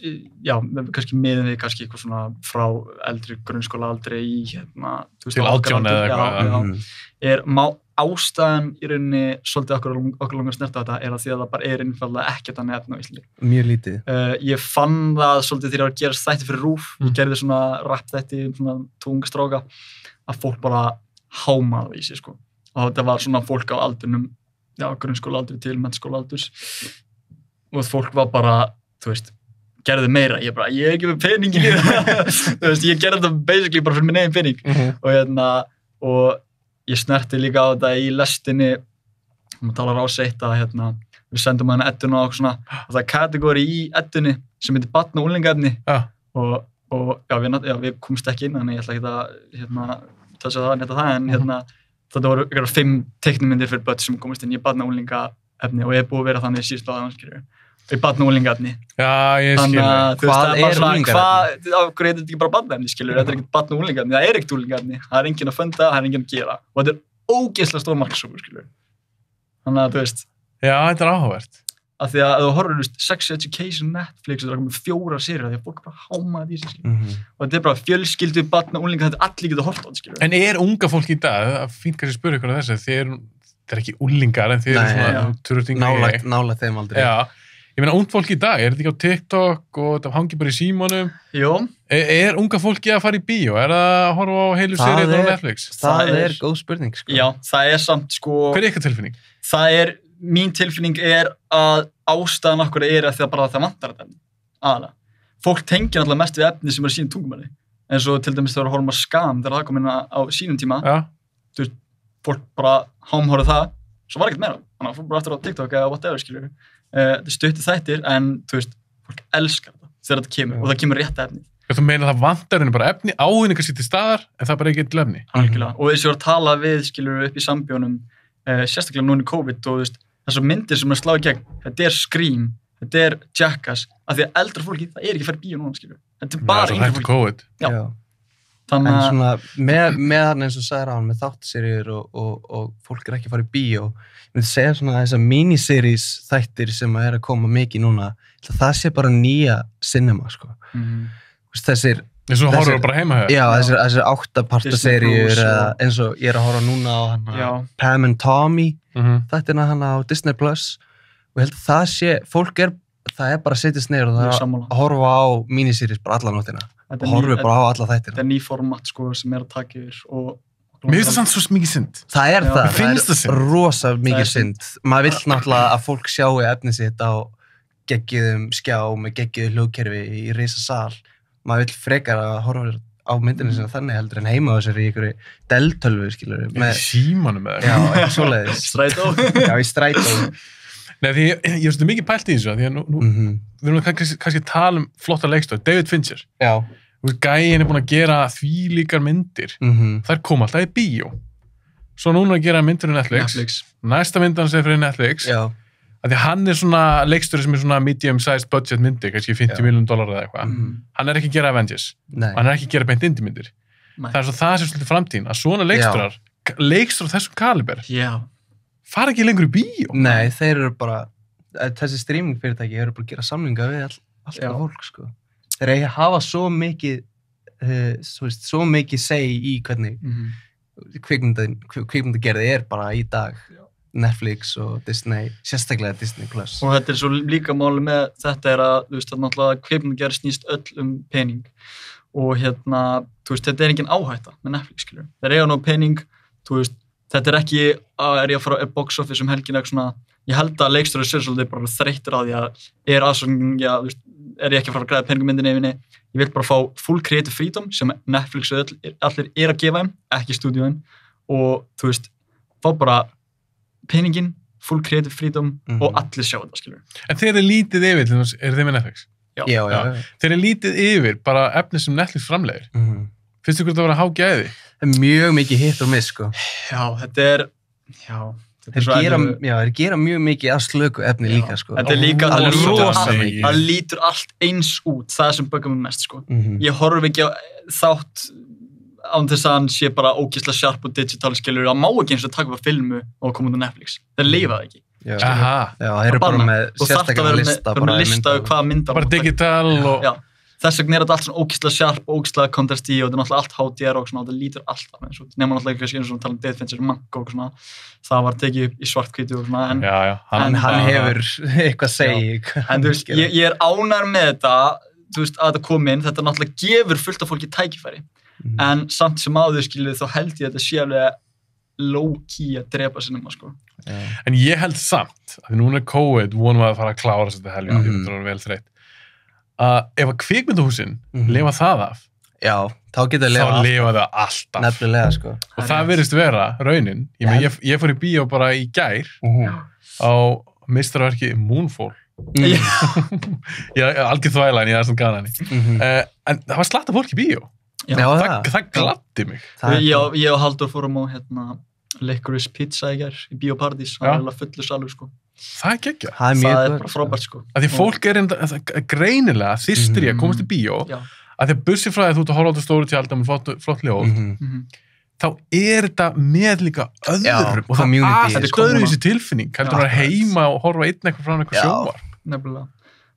kannski miðum við kannski eitthvað svona frá eldri grunnskóla aldrei í til 18 eða eitthvað ástæðan í rauninni svolítið okkur langar að snerta þetta að því að það bara er einfaldlega ekkert annað efni á Íslandi. Mjög lítið. Ég fann það svolítið þegar ég var að gera þætti fyrir RÚV, ég gerði svona rap þætti svona tungstráka, að fólk bara hámað í sig, sko. Og þetta var svona fólk á aldrinum, já, grunnskólaaldri til menntaskólaaldurs. Og fólk var bara, þú veist, gerðu meira. Ég er ekki með peningin í það. Þú veist, ég gerði þetta basically bara fyrir minn eigin pening. Og ég snerti líka á þetta í lestinni, maður talar áseitt að við sendum hann edduna og svona, og það er kategóri í eddunni sem heitir barn- og unglingaefni og við komst ekki inn, þannig ég ætla ekki að tessa það, netta það, en þetta voru ykkur 5 teiknimyndir fyrir börn sem komist inn í barn- og unglingaefni og ég er búið að vera þannig síðustu áðan, skilur í barn- og unglingaefni. Já, ég skilur. Hvað er unglingaefni? Af hverju er þetta ekki bara barnaefni, skilur? Þetta er ekkert barn- og unglingaefni, það er ekkert unglingaefni, það er enginn að funda, það er enginn að gera og þetta er ógeðslega stór marksókur, skilur. Þannig að, þú veist, já, þetta er áhugavert. Af því að þú horfir, Sex Education, Netflix, það er komið 4 seríur af því að fólk bara hámaði í sig, skilur. Og þetta er bara fjölskyldu, barn og unglinga, þetta allir getur horft á þetta, skilur. En er unga fólk í dag, það fínt kannski að spyrja ykkur á þessu, þið er ekki unglingar en þið eru svona turtingar. Nálægt þeim aldrei. Já, ég meina, ungt fólk í dag, er þetta ekki á TikTok og þetta hangi bara í símanum? Jú. Er unga fólki að fara í bíó? Er það að horfa á heilu seríur á Netflix? Það er góð spurning, sko. Já, það er samt, sko. Hver er ykkar tilfinning? Mín tilfinning er að ástæðan okkur er að það vantar þetta efni, aðalega. Fólk tengir náttúrulega mest við efni sem er sínu tungumáli. En svo til dæmis þegar við horfum á Skam, þegar það kom inn á sínum tíma, þú veist, fólk bara hámhorfði það, svo var ekkert meira. Þannig að fólk bara eftir á TikTok eða whatever, skilur. Þetta stutti þættir, en þú veist, fólk elskar þetta þegar þetta kemur og það kemur rétt efni. Þú meina það vantar henni bara efni, áhugin kannski til staðar, en það bara ekki til efni? Algjörlega. Og þessi var að tala við, skilur, upp í sambjónum, sérstaklega núna í COVID og þú veist, þessar myndir sem er slá í gegn, þetta er Scream, þetta er Jackass, af því að eldra fólki, það er ekki að fara í bíó núna, skilur. Þetta er bara yngri fólki. COVID. Já. En svona, með hann eins og sagði hann, með þáttaseríur og fólk er ekki að fara í bíó, ég myndi segja svona þessar miniseries þættir sem er að koma mikið núna, það sé bara nýja cinema, sko. Þessir eins og horfur bara heima hér? Já, þessir 8-partaseríur eins og ég er að horfa núna á hana Pam and Tommy, þættina hana á Disney Plus og ég held að það sé, það er bara að setjast niður og það er að horfa á miniseries bara alla nóttina og horfa bara á alla þættina. Þetta er ný format, sko, sem er að taka yfir og mér finnst það samt svo mikið synd. Það er það, það er rosa mikið synd. Maður vill náttúrulega að fólk sjáu efnið sitt á geggjuðum skjá með geggjuðu hljóðkerfi í risasal. Maður vill frekar að horfa á myndinu sinna þannig heldur en heima á þessari í einhverju Dell-tölvu, skilur við. Með símanum eða? Já, eitthvað svoleiðis. Strætó. Já, í strætó. Nei, því ég veist mikið pælt í þessu, því að nú við erum kannski að tala flotta leikstöð, David Fincher. Já. Gæinn er búinn að gera þvílíkar myndir. Þær koma alltaf í bíó. Svo núna að gera myndir í Netflix. Næsta mynd hans er fyrir Netflix. Já. Því hann er svona leikstöður sem er svona medium-sized budget myndir, kannski $50 million eða eitthvað. Hann er ekki að gera Avengers. Nei. Hann er ekki að gera beint indie myndir. Það er svo það sem svolítið framtíðin, að svona leikstöðar þessum kaliber fara ekki lengur í bíó. Nei, þeir eru bara, þessi streaming fyrirtæki eru bara að gera samlinga við allt fólk, sko. Þeir eiga að hafa svo mikið seg í hvernig kvikmyndagerði er bara í dag. Netflix og Disney, sérstaklega Disney Plus. Og þetta er svo líka máli með þetta er að, þú veist, að náttúrulega kvikmyndagerð snýst öll pening og þú veist, þetta er engin áhætta með Netflix, skilur. Þeir eiga nú pening, þú veist, þetta er ekki er ég að fara box office helgin eitthvað svona, ég held að leikstjóri sér svolítið bara þreyttur á því að þú veist, er ég ekki að fara að græða peningum myndinni yfinni, ég vil bara fá full creative freedom sem Netflix og allir er að gefa þeim, ekki stúdíóin og þú veist, fá bara peningin, full creative freedom og allir sjá þetta, skilur. En þeir eru lítið yfir, er þeir með Netflix? Já. Þeir eru lítið yfir, bara efni sem Netflix framlegir. Finnst ykkur þetta að vera hágæði? Það er mjög mikið hitt og miss, sko. Já, þetta er þeir gera mjög mikið af slöku efni líka, sko. Þetta er líka, það lítur allt eins út, það sem böggar mig mest, sko. Ég horf ekki á þátt án þess að hann sé bara ógeðslega sharp og digital, skilur, það má ekki eins og taka upp filmu og koma út á Netflix. Það leyfa það ekki. Já, þeir eru bara með sérstaklega lista. Þú þarft að vera með lista af hvaða mynda. Bara digital og... Já, þess vegna er þetta allt svona ógeðslega sharp og ógeðslega kontrasti og þetta er náttúrulega allt HDR og svona, þetta lítur alltaf með þessu. Nefnum náttúrulega ekki eins og tala David Fincher Mank og svona, það var tekið upp í svarthvítu og svona, en hann hefur eitthvað segi. En þú veist, ég er ánægður með þetta, þú veist, að þetta kom inn, þetta náttúrulega gefur fullt af fólki tækifæri. En samt sem áður, skilur, þá held ég að þetta sé alveg low-key að drepa sinema, sko. En ég held samt, að núna COVID vonum að fara að klára þetta helgi, ég myndur að vera vel þreytt, að ef að kvikmyndahúsin lifa það af, Já, þá geta að þá lifa það alltaf. Nefnilega, sko. Og það virðist vera raunin. Ég fór í bíó bara í gær á meistarverki Moonfall. Ég algjör þvæla en ég svona gana henni. En það var slatta fólk í bíó. Það gladdi mig. Ég og Halldór fórum á Licorice Pizza í gær í Bíóparadís. Það er alveg fullu salur, sko. Það er geggjað. Það er bara frábært, sko. Af því fólk greinilega þyrstir í að komast í bíó. Að því að bussið frá því að þú ert að horfa á þetta stóru tjaldi með flott ljóð, þá þetta með líka öðrum og það er stöður þessi tilfinning, heldur að heima og horfa einn eitthvað frá einhver sjónvarp. Nefnilega,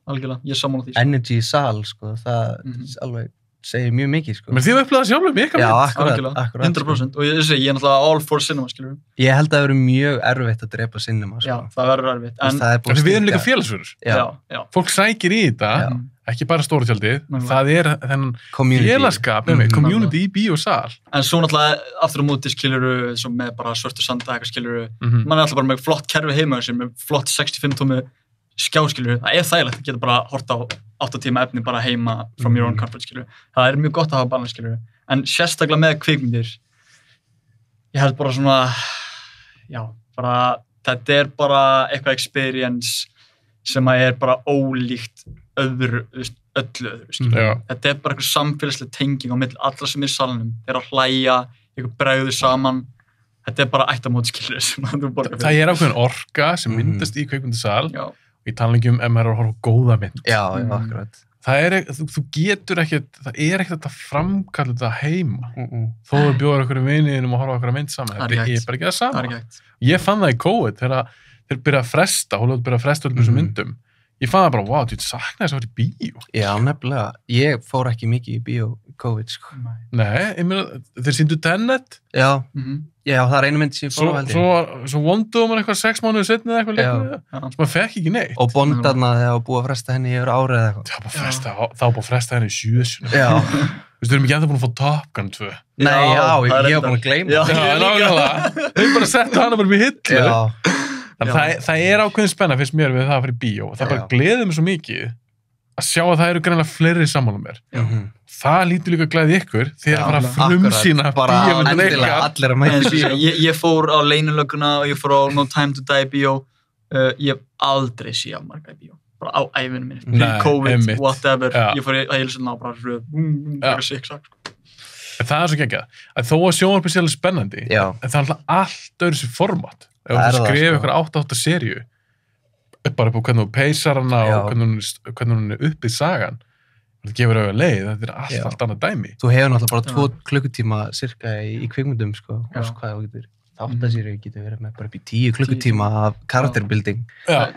algjörlega, ég sammála því. Energy í sal, sko, það alveg segir mjög mikið, sko. Men þið upplöða sjálfur mikið. Já, akkurat. 100%, og ég er náttúrulega all for cinema, skilur við. Ég held að það verður mjög erfitt að drepa cinema, sko. Já, það verður erfitt. En við erum líka félagsverður. Já. Fólk sækir í þetta, ekki bara stóru tjaldið, það er þennan félagskap, community í bíó og sal. En svo náttúrulega aftur á móti skiluru, svo með bara svörtu sanda eitthvað skiluru, mann er alltaf bara með flott kerfi heima sem með flott 65 tómi skjá skiluru, það er þægilegt að geta bara hort á 8 tíma efni bara heima from your own comfort skiluru, það er mjög gott að hafa balans skiluru, en sérstaklega með kvikmyndir, ég held bara svona, já, bara, þetta er bara eitthvað experience sem að er bara ólíkt öllu öðru, skilur. Þetta er bara eitthvað samfélagsleg tenging á milli allra sem er í salnum, þeir að hlæja, eitthvað bregðu saman, þetta er bara ættamót, skilur, sem að þú borgar fyrir. Það er ákveðin orka sem myndast í kvikmyndasal, og ég tala ekki ef maður er að horfa góða mynd. Já, akkurat. Þú getur ekkert, það er ekkert að framkalla þetta heima, þó þú bjóður okkur viniðinum og horfa okkur að mynd saman, þetta er bara ekki það sama. Ég fann það í COVID, þegar þeir byrja að fresta, Hollywood byrja að fresta öllum þessum myndum. Ég fann það bara, wow, þú saknaði þess að vera í bíó. Já, nefnilega. Ég fór ekki mikið í bíó í COVID, sko. Nei, ég meina, þeir sýndu Tenet. Já, það er einu mynd sem ég fór á held ég. Svo vonduðu maður eitthvað 6 mánuðir setna eða eitthvað leiknið, sem maður fekk ekki neitt. Og Bondarna þegar búið að fresta henni yfir árið eða eitthvað. Þá búið að fresta henni í 7. Já. Við erum ekki ennþá búin að fá Top Gun 2. Nei, ég var búin að gleyma. Þau bara settu hana bara við hillu. Það er ákveðin spenna fyrst mér við það að fara í bíó og það bara gleður mér svo mikið að sjá að það eru greinlega fleiri sammála mér. Það lítur líka gleði ykkur þegar að fara að frumsýna bíómyndin ykkar. Ég fór á Leynilögguna og ég fór á No Time to Die bíó. Ég hef aldrei séð marga í bíó. Bara á ævinu minni. Pre-COVID, whatever. Ég fór að heilsuna á bara röð. Það er svo geggjað. Þó að sjónvarpið sé alveg spennandi, en það er allt öðru sér format. Ef þú skrifir ykkur 8 seríu bara upp á hvernig þú peysar hana og hvernig hún er upp í sagan það gefur auðvitað leið, þetta er allt annað dæmi. Þú hefur náttúrulega bara 2 klukkutíma cirka í kvikmyndum, sko, og svo hvað þú getur 8 seríu getur verið með bara upp í 10 klukkutíma af karakterbuilding.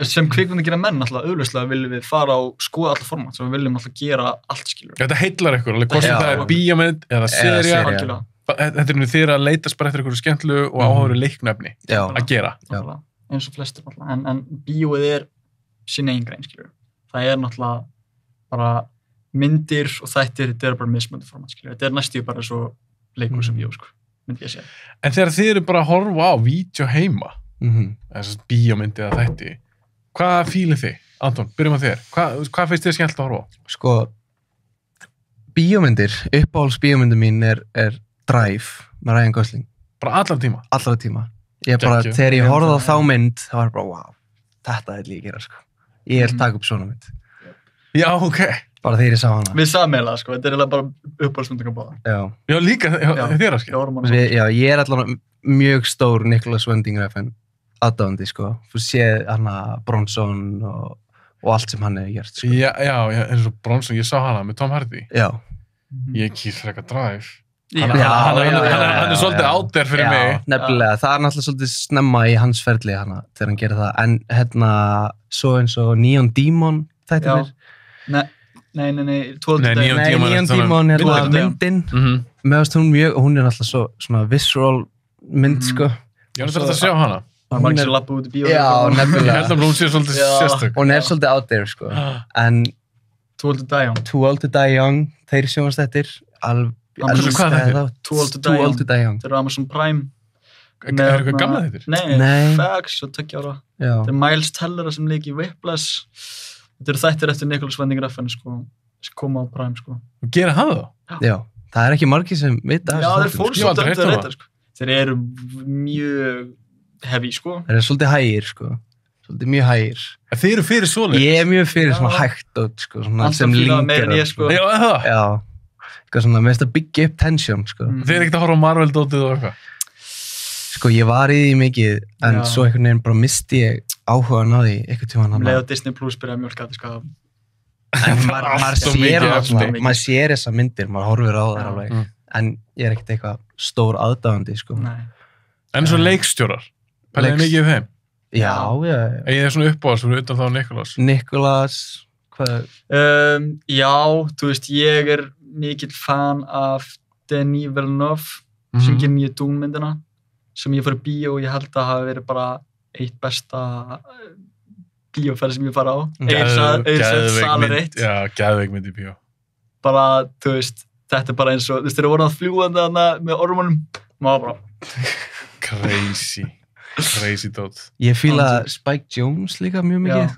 Sem kvikmyndir gera menn alltaf auðvitað viljum við fara og skoða allt format, sem við viljum alltaf gera allt, skilur. Þetta heillar ykkur, alveg hvort það er bíómynd eða sería. Þetta er þeirra að leitast bara eftir einhverju skemmtlu og áhugavert leiknefni að gera. Eins og flestir náttúrulega, en bíóið er sín eigin grein, skilur. Það er náttúrulega bara myndir og þættir, þetta er bara mismunandi format, skilur. Þetta er næstíu bara svo leikur sem bíó, sko, myndi ég segja. En þegar þið eru bara að horfa á vídeo heima, þess að bíómyndi eða þætti, hvað fílið þið? Anton, byrjum að þér. Hvað finnst þið skemmtilegt að horfa á? Sko, bíómyndir, uppáhalds bíómyndin mín er Drive með Ryan Gosling. Bara allar tíma? Allar tíma. Þegar ég horfði á þá mynd, það var bara, wow, þetta er líka að gera, sko. Ég er taka upp svona mynd. Já, ok. Bara þegar ég sá hana. Við sammeila, sko, þetta er bara uppáhaldsmyndin að báða. Já, líka þér að skilja. Já, ég er allavega mjög stór Nicholas Winding Refn aðdáandi, sko. Þú séð hana Bronson og allt sem hann hefur gert, sko. Já, eins og Bronson, ég sá hana með Tom Hardy. Já. Ég kýr frekar Drive. Hann er svolítið out there fyrir mig. Nefnilega, það er náttúrulega svolítið snemma í hans ferli hana þegar hann gerir það, en svo eins og Neon Demon þættirnir. Nei, Neon Demon myndin, meðast hún mjög, og hún er náttúrulega svona visual mynd, sko. Ég er að sjá hana. Hann var ekki svo lappa út í bíó. Já, nefnilega. Ég held að hún sé svolítið sérstök. Hún er svolítið out there, sko. En Too Old to Die Young. Too Old to Die Young, þeir sjónast eftir, Hvað er þetta? Too Old to Die Young. Þeir eru Amazon Prime. Er eitthvað gamla þetta? Nei, Fags og 2 ára. Já. Þetta Miles Teller sem leik í Whiplash. Þetta eru þættir eftir Nicholas Winding Refn, sko, sem koma á Prime, sko. Og gera það þá? Já. Það ekki margir sem vita Já, þeir fólk Ég hef aldrei heyrt um það. sko. Þeir eru mjög heavy, sko. Þeir eru svolítið hægir, sko. Svolítið mjög hægir. Þið eru fyrir svoleiðis? Ég er mjög fyrir svona hægt og, sko, svona sem meira en ég, sko. Já, það? Já. Eitthvað svona, með þetta byggja upp tension, sko. Þið eru ekkert að horfa á Marvel-dótið og eitthvað? Sko, ég var í því mikið, en Já. svo einhvern veginn bara misti ég áhugaðan á því einhvern tímann. Leið á Disney Plus byrjaði að mjólka þetta, sko. En maður sér þessa myndir, maður horfir á það Já. alveg. En ég er ekkert eitthvað stór aðdáðandi, sko. Nei. En svo leikstjórar? Pæliði mikið um þeim? Já. Egið þið svona uppáhalds fyrir utan þá Nicholas? Nicholas, hvað? Já, þú veist, ég er mikill fan af Denis Villeneuve, sem gerir nýju Dune-myndina, sem ég fór í bíó og ég held að hafi verið bara eitt besta bíóferð sem ég fara á. Salur 1. Já, geðveik mynd í bíó. Bara, þú veist, þetta er bara eins og, þú veist, þeir eru voruð að fljúandi þarna með ormunum, maður bara... Crazy dot. Ég fíla Spike Jonze líka mjög mikið.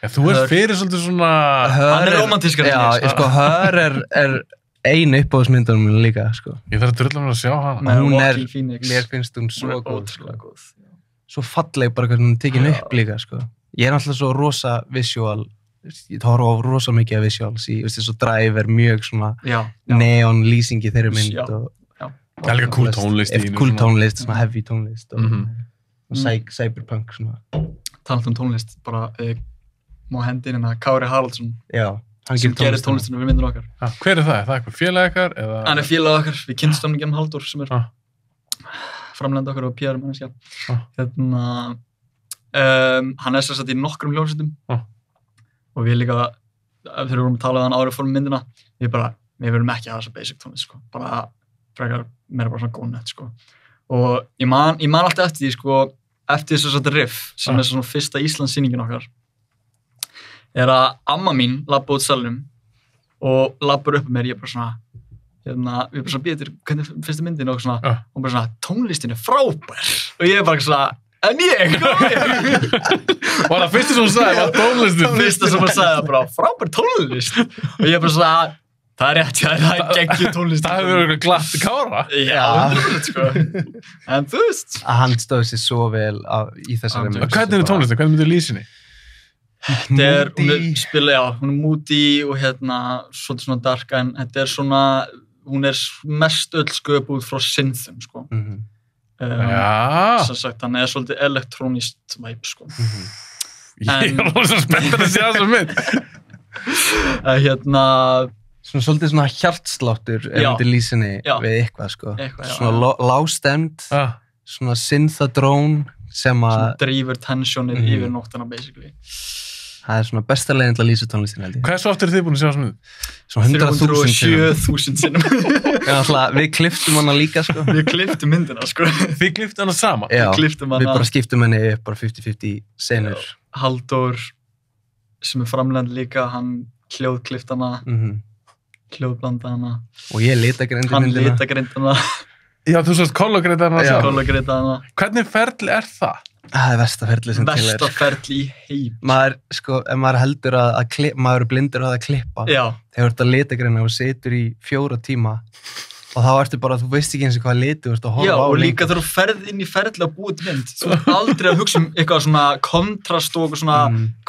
Já, þú ert fyrir svolítið svona... Hann er romantískar. Já, sko, Her er einu uppáhaldsmyndunum líka, sko. Ég þarf að drulla mér að sjá hana. Með Hún Joaquin Phoenix. Mér finnst hún svo góð, sko. Ótrúlega góð. Svo falleg bara hvernig hún er tekin upp líka, sko. Ég er náttúrulega svo rosa visual, ég horfa á rosa mikið af visuals í, veist, svo Drive er mjög svona neon lýsing í þeirri mynd og... Það er líka cool tónlist í cool tónlist, svona heavy tónlist og cyberpunk, svona. Talað tónlist, bara má hendi inn að Kári Haraldsson. Já. Sem gerir tónlistinu við myndir okkar. Hver er það? Er það eitthvað félag ykkar? Hann er félag okkar, við kynntumst hann genum Halldór sem er framleiðandi okkar og PR manneskja. Hann er sem sagt í nokkrum hljómsveitum og við líka, þegar við vorum að tala um árið fórum myndina, við viljum ekki hafa þessa basic tónlist, sko. Bara frekar meira bara svona góðnett, sko. Og ég man alltaf eftir því, sko, eftir þess að riff, sem er svona fyrsta Íslandssýningin okkar, er að amma mín labba út salnum og labbar upp með mér, ég bara svona, við bara svona býðum til hvernig finnst þið myndin og svona, og bara svona, tónlistin er frábær, og ég er bara svona, en ég, Var það fyrsta sem hún sagði, var tónlistin? Fyrsta sem hún sagði, bara, frábær tónlist, og ég er bara svona, það er rétt, það er geggjur tónlist. Það hefur verið eitthvað glatt í Kára. Já, 100%, sko. En þú veist. Hann stóð sér svo vel í þessari mynd. Hvernig er tónlistin? Hvernig myndir lýsa henni? Hún er moody og svolítið svona dark, en þetta er svona, hún er mest öll sköpuð frá synthum, sko. Sem sagt, hann er svolítið elektrónist vibe, sko. Ég er alveg svo spennt að sjá þessum mynd. Svona svolítið svona hjartsláttur undir lýsinni við eitthvað, sko. Svona lágstemd, svona syntha-drone sem að... Drífur tensionið yfir nóttina, basically. Það er svona besta leiðin til að lýsa tónlistin, held ég. Hvað svo oft eru þið búin að sjá þessum mynd? Svona 107.000 sinnum. Við klipptum hana líka, sko. Við klipptum myndina, sko. Þið klipptu hana saman? Já, við bara skiptum henni upp, bara 50-50 senur. Halldór, sem er framlegandi líka, hann hljóðklippti hana, hljóðblanda hana. Og ég litagreindi myndina. Hann litagreindi hana. Já, þú sást kologreita hana. Já, kologreita hana. Hvernig ferli er það? Það er versta ferli sem til er. Versta ferli í heim. Maður, sko, ef maður heldur að maður er blindur á það að klippa. Já. Þegar þú ert að litagreina og situr í 4 tíma og þá ertu bara, þú veist ekki eins og hvað litu þú ert að horfa á. Já, og líka þegar þú ferð inn í ferli að búa til mynd. Þú ert aldrei að hugsa eitthvað svona kontrast og eitthvað svona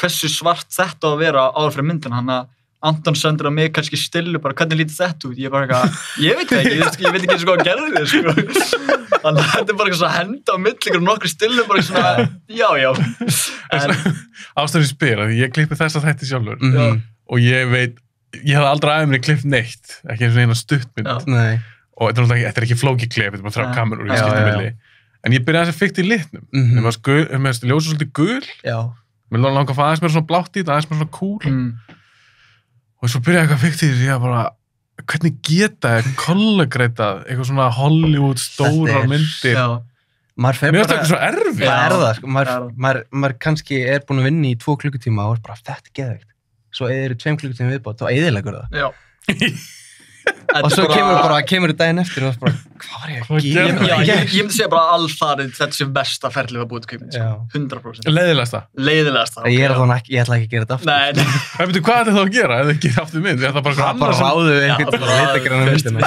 hversu svart þetta að vera áður fyrir myndina. Þannig að Anton sendur að mig kannski stillu bara, hvernig lítið þetta út? Ég bara eitthvað, ég veit ekki eins og hvað að gerði þér, sko. Þannig að þetta er bara eitthvað svona henda á millingur og nokkru stillu bara svona, já. Ástæður ég spyr, að ég klippi þessa þætti sjálfur og ég veit, ég hef aldrei aðeins mér klippt neitt, ekki eins og eina stuttmynd. Og þetta er ekki flókið klipp, þetta er bara 3 kamerur og ég skipti milli. En ég byrjaði þess að fikta í litnum. Mér ljósa svolítið gul, mér langar að fá aðeins mér svona blátt í þetta, aðeins mér svona cool. Og svo byrjaði eitthvað fikkt í því að bara, hvernig geta kollegreitað eitthvað svona Hollywood stórar myndir? Mér finnst þetta eitthvað svo erfitt. Það er það, sko. Maður kannski er búin að vinna í 2 klukkutíma og er bara, þetta er geðveikt. Svo eða eru 2 klukkutíma viðbót, þá eyðileggur það. Já. Og svo kemur daginn eftir og bara, hvað var ég að gera? Ég myndi segja bara alfarið þetta sem versta ferlið að búið til kvikmynd, sko. 100%. Leiðilegasta. Ég ætla ekki að gera þetta aftur. Nei. En veitu, hvað þá að gera ef þið gerir aftur mynd? Er það bara bara ráðu einhvern til að leita grann myndina.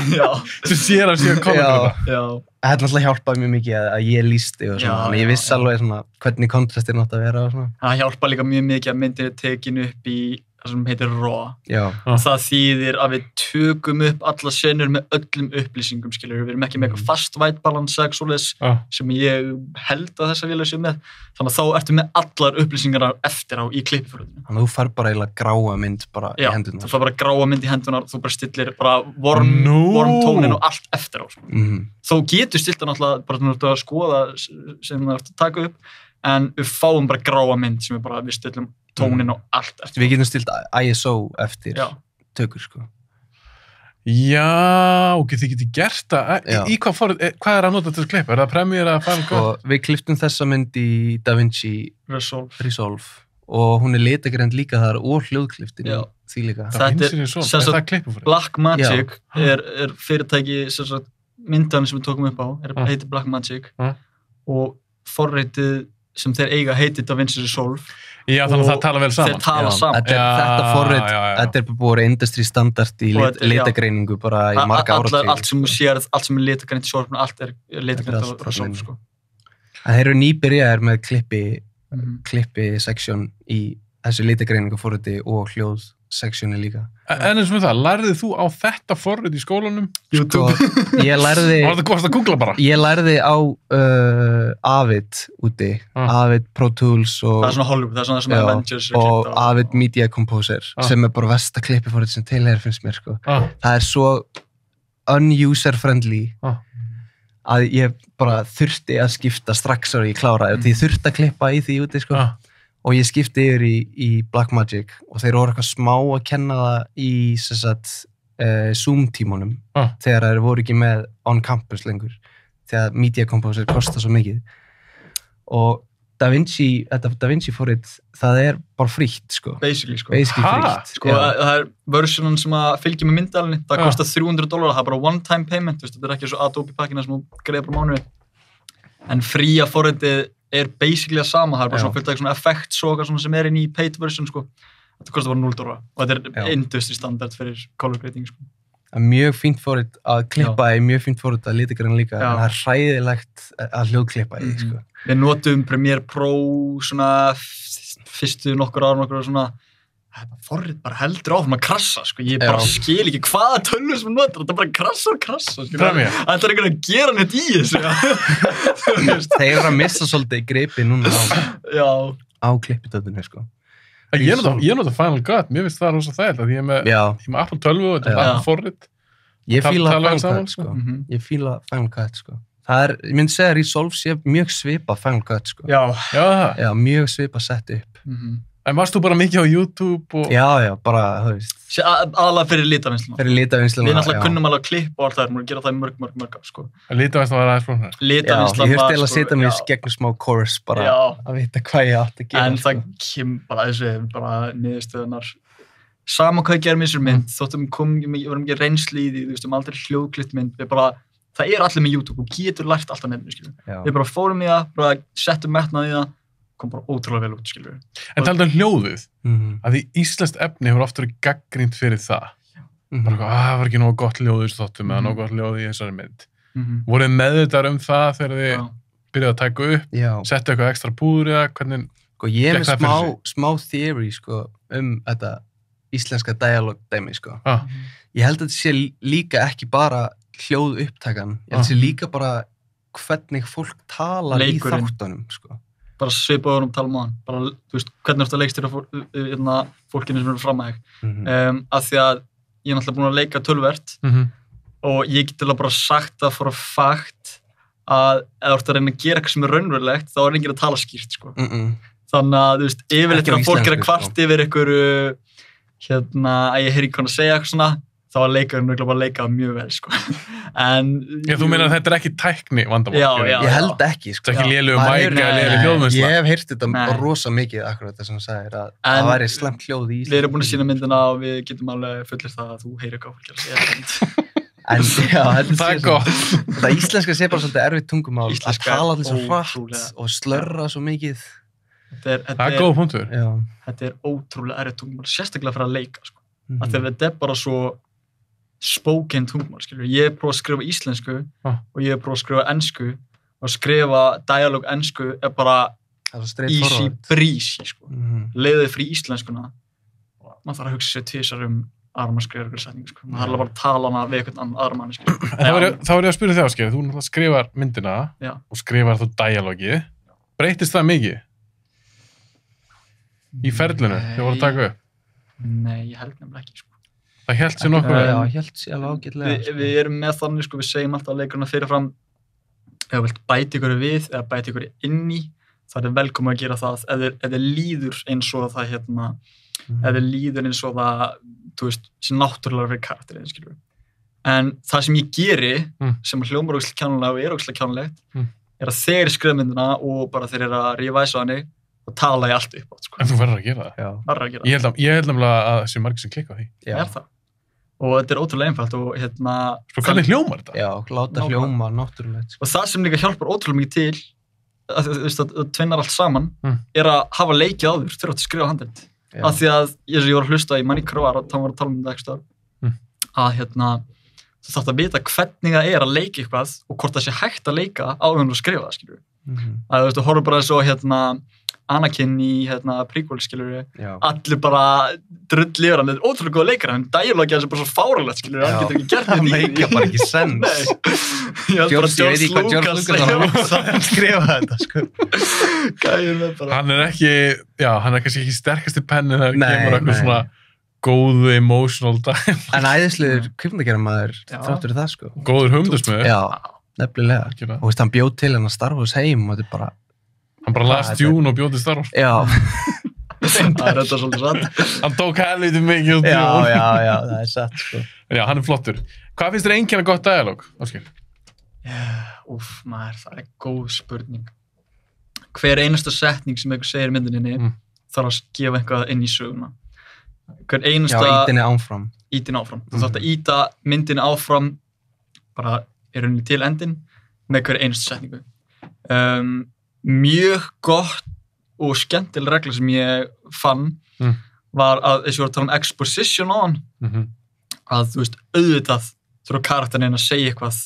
Sem sér að sér kolleguna. Já. Það hefði náttúrulega hjálpað mjög mikið að ég lýsti og svona, þannig ég vissi alveg svona hvernig kontrastir nátt að vera og svona. Það hjálpað líka mjög mikið að myndin er tekin upp í það sem heitir RAW. Já. Það þýðir að við tökum upp alla senur með öllum upplýsingum, skilur. Við erum ekki með eitthvað fast white balance eða svoleiðis sem ég held að þessa vélar séu með. Þannig að þá ertu með allar upplýsingar eftir á í klippiförðinu. Þannig að þú fær bara eiginlega gráa mynd bara í hendunar. Já, þú fær bara gráa mynd í hendunar, þú bara stillir bara warm tónin og allt eftir á. Þó getur stilt það náttúrulega bara að skoða sem það ert að taka upp, en við fáum bara gráa mynd sem við stillum tónin og allt eftir. Við getum stilt ISO eftir tökur, sko. Já, ok, þið getið gert það. Í hvað er að nota til að klippa? Er það Premiere eða Final Cut? Við klipptum þessa mynd í DaVinci Resolve og hún er litagrænd líka þar og hljóðklipptin því líka. DaVinci Resolve, er það klippum fyrir? Blackmagic er fyrirtæki myndan sem við tókum upp á, heitir Blackmagic og forritið sem þeir eiga heitir DaVinci Resolve. Já, þannig að það tala vel saman. Þeir tala saman. Þetta forrit, þetta er búið industry standard í litagreiningu bara í marga áratug. Allt sem þú sér, allt sem er litagreind í Resolve, allt er litagreind á Resolve, sko. Þeir eru nýbyrjaðir með klippi section í þessu litagreiningu forriti og hljóð sectioni líka. En eins og með það, lærðið þú á þetta forrit í skólanum? YouTube. Ég lærði... Var það gott að googla bara? Ég lærði á Avid úti. Avid Pro Tools og... Það er svona Hollywood, það er svona sem Avengers og Avid Media Composer sem er bara versta klippi forrit sem til finnst mér, sko. Það er svo unuser-friendly að ég bara þurfti að skipta strax og ég kláraði og því ég þurfti að klippa í því úti, sko. Og ég skipti yfir í Blackmagic og þeir voru eitthvað smá að kenna það í Zoom-tímunum þegar þeir voru ekki með on-campus lengur þegar Media Composer kostar svo mikið og þetta DaVinci forrit, það er bara frítt, sko. Basically, sko. Frítt. Sko, það er versionan sem að fylgja með myndalinni, það kostar $300, það er bara one-time payment, þetta er ekki svo Adobe pakkina sem þú greiðir bara mánuði. En fría forritið er basically það sama, það er bara svona fullt af svona effects og eitthvað sem er inn í paid version, sko. Þetta kostar bara $0 og þetta er industry standard fyrir color grading, sko. Það er mjög fínt forrit að klippa í, mjög fínt forrit að litagræna líka, en það er hræðilegt að hljóðklippa í, sko. Við notum Premiere Pro svona fyrstu nokkur ára svona forrit bara heldur áfram að krassa, sko. Ég bara skil ekki hvaða tölvu sem notar, þetta bara krassa, sko. Það er einhvern að gera neitt í þessu. Þeir eru að missa svolítið í gripi núna á klippitöðunni, sko. Ég nota Final Cut, mér finnst það rosa þægilegt að ég er með Apple 12 og þetta er Apple forrit. Ég fíla Final Cut, sko. Ég fíla Final Cut, sko. Það er, ég myndi segja að Resolve sé mjög svipað Final Cut, sko. Já, mjög svipað sett upp. En varst þú bara mikið á YouTube og... Já, bara, þú veist. Aðalega fyrir litavinnsluna. Fyrir litavinnsluna, Við náttúrulega kunnum alveg að klippa og allt það, við erum að gera það í mörg, sko. Litavinsla var aðeins frá það? Litavinsla var, sko. Ég þurfti að setja mér gegnum smá course bara að vita hvað ég átti að gera. En það kemur bara þessu, bara niðurstöðunar. Sama hvað ég gerum í þessari mynd, þóttum við varum ekki reynslu í því, þú veist, aldrei hljóðklipt mynd, við bara, það er allir með YouTube og getur lært allt á netinu, skilur. Við bara fórum í það, bara settum metnað í það, kom bara ótrúlega vel út, skilur. En talað um hljóðið, að því íslenskt efni hefur oft verið gagnrýnt fyrir það. Bara það var ekki nógu gott hljóð í þessu þáttum eða nógu gott hljóð í þessari mynd. Voruð meðvitaðir það þegar þið byrjaði að taka upp, settu eitthvað ekstra púður eða hvernig... Ég er með smá theory, sko, þetta íslenska dialog-dæmi, sko. Ég held að þetta sé líka ekki bara hljóð upptakan, ég held að þetta sé líka bara hvernig fólk talar í þáttunum, sko. Bara svipaður tala um hann, bara, þú veist, hvernig ertu að leikstýra fólkinu sem eru fram að af því að ég er náttúrulega búin að leika töluvert og ég get bara sagt það for a fact að ef þú ert að reyna að gera eitthvað sem er raunverulegt, þá er enginn að tala skýrt, sko. Þannig að, þú veist, yfirleitt að fólk er að kvart yfir einhverju, að ég heyri hvað að segja eitthvað svona, þá var leikarinn bara að leika mjög vel, sko. En... Já, þú meina að þetta ekki tækni vandamál? Já. Ég held ekki, sko. Þetta er ekki lélugu mæk eða lélugu hljóðvinnsla? Ég hef heyrt þetta rosa mikið akkurat það sem þú sagðir, að það væri slemt hljóð í Íslandi. Við erum búin að sýna myndina og við getum alveg fullir það að þú heyrir hvað fólk er að segja. En já, það er gott. Það íslenska sé bara svolítið erfitt tungumál, að tala allir svo hratt ótrúlega. og slörra svo mikið. Það er góð punktur. Þetta er ótrúlega erfitt tungumál, sérstaklega fyrir að leika, sko. Af því að þetta er bara svo spoken tungumál, skilur. Ég prófa að skrifa íslensku og ég prófa að skrifa ensku og skrifa dialog ensku er bara easy breezy, sko. Leiðið fyrir íslenskuna, maður þarf að hugsa sér tvisvar áður maður skrifar ykkur setningu, sko. Maður þarf bara að tala hana við einhvern aðra manni, sko. Þá er ég að spyrja þig, Ásgeir, þú náttúrulega skrifar myndina og skrifar þú dialogið. Breytist það mikið í ferlinu þegar voru að taka upp? Nei, ég held nefnilega ekki, sko. Það hélt sér nokkuð? Já, hélt sér alveg ágætlega. Við erum með þannig, sko, við segjum alltaf að leikurinn fyrirfram, ef þú vilt bæta ykkur við eða bæta ykkur inn í, það er velkomið að gera það, ef þið líður eins og það, ef þið líður eins og það, þú veist, sem náttúrulega fyrir karakterið, skilur við. En það sem ég geri, sem hljómar ógeðslega kjánulega og er ógeðslega kjánulegt, er að þegar ég skrifa myndina og bara þegar ég er að revæsa hann, þá tala ég allt upp átt, sko. En þú verður að gera það? Já. Verður að gera það. Ég held nefnilega að það sé margir sem klikka á því. Já. Er það. Og þetta er ótrúlega einfalt og Svo hvernig hljómar þetta? Já, láta hljóma náttúrulegt. Og það sem líka hjálpar ótrúlega mikið til, að tvinnar allt saman, er að hafa leikið áður þegar þú átt að skrifa handrit. Af því að ég var að hlusta í Manny Croar og hann var að tala um þetta ekstra, að þú þarft að vita hvernig það er að leika eitthvað og hvort það sé hægt að leika áður en að skrifa það, skilur við. Að þú horfum bara svo Anakin í prequel, skilur við, allir bara drull yfir hann, þetta er ótrúlega góð leikara, en dialogið er bara svo fáralegt, skilur við, hann getur ekki gert þetta í. Það meikar bara ekki sens. Ég veit ekki hvað George Lucas var að skrifa þetta, sko. Gæjur með bara. Hann er kannski ekki sterkasti pennin þegar kemur eitthvað svona góðu emotional dialog. En æðislegur kvikmyndagerðarmaður þáttur það, sko. Góður hugmyndasmiður. Já, nefnilega. Og hann bjóð til hennar Star Wars heim og þetta er bara Hann bara las Dune og bjóti Star Wars. Já. Það er þetta svolítið satt. Hann tók helviti mikið á Dune. Já, það er satt, sko. Já, hann er flottur. Hvað finnst þér einkenna gott dialog, Ásgeir? Það er góð spurning. Hver einasta setning sem einhver segir í myndinni þarf að gefa eitthvað inn í söguna. Hver einasta... Já, ítinni áfram. Ítinni áfram. Þú þarft að íta myndinni áfram bara í rauninni til endin með hver einasta setningu. Mjög gott og skemmtileg regla sem ég fann var að þess að ég var að tala um exposition á hann að þú veist, auðvitað þurfa karakterinn að segja eitthvað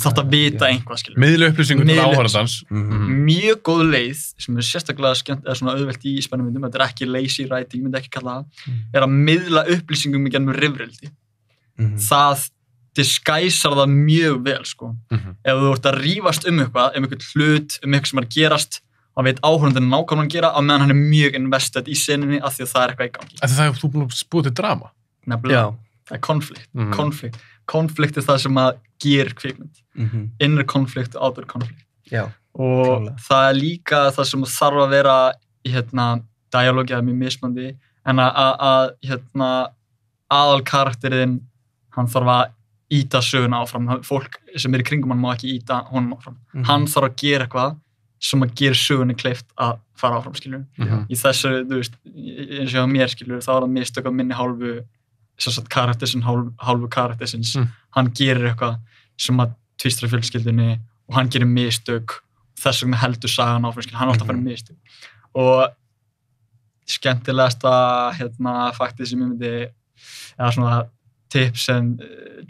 þarft að vita einhvað, skilur. Miðla upplýsingur til áhorfandans. Mjög góð leið sem er sérstaklega skemmt eða svona auðvelt í spennumyndum, þetta er ekki lazy writing, myndi ekki kalla það, er að miðla upplýsingum í gennum rifrildi. Það disguisar það mjög vel, sko. Ef þú ert að rífast eitthvað, einhvern hlut, eitthvað sem er að gerast, þá veit áhorfandinn nákvæmlega að gera, á meðan hann er mjög invested í seninni af því að það er eitthvað í gangi. Það er þú búin að búið til drama? Nefnilega. Það er konflikt. Konflikt er það sem að gerir kvikmynd. Innri konflikt og outer konflikt. Já. Og það er líka það sem þarf að vera í dialógi að mjög mismandi, en aðal karakterinn, hann þarf að íta söguna áfram. Fólk sem er í kringum hann má ekki íta honum áfram. Hann þarf að gera eitthvað sem að gera sögunni kleift að fara áfram, skilur. Í þessu, þú veist, eins og mér, skilur, þá er það mistök á minni hálfu, karaktersins, hálfu karaktersins. Hann gerir eitthvað sem að tvistra fjölskyldunni og hann gerir mistök. Þess vegna heldur sagan áfram, skilur. Hann er alltaf að fara mistök. Og skemmtilegasta, faktið sem ég myndi, eða svona tips and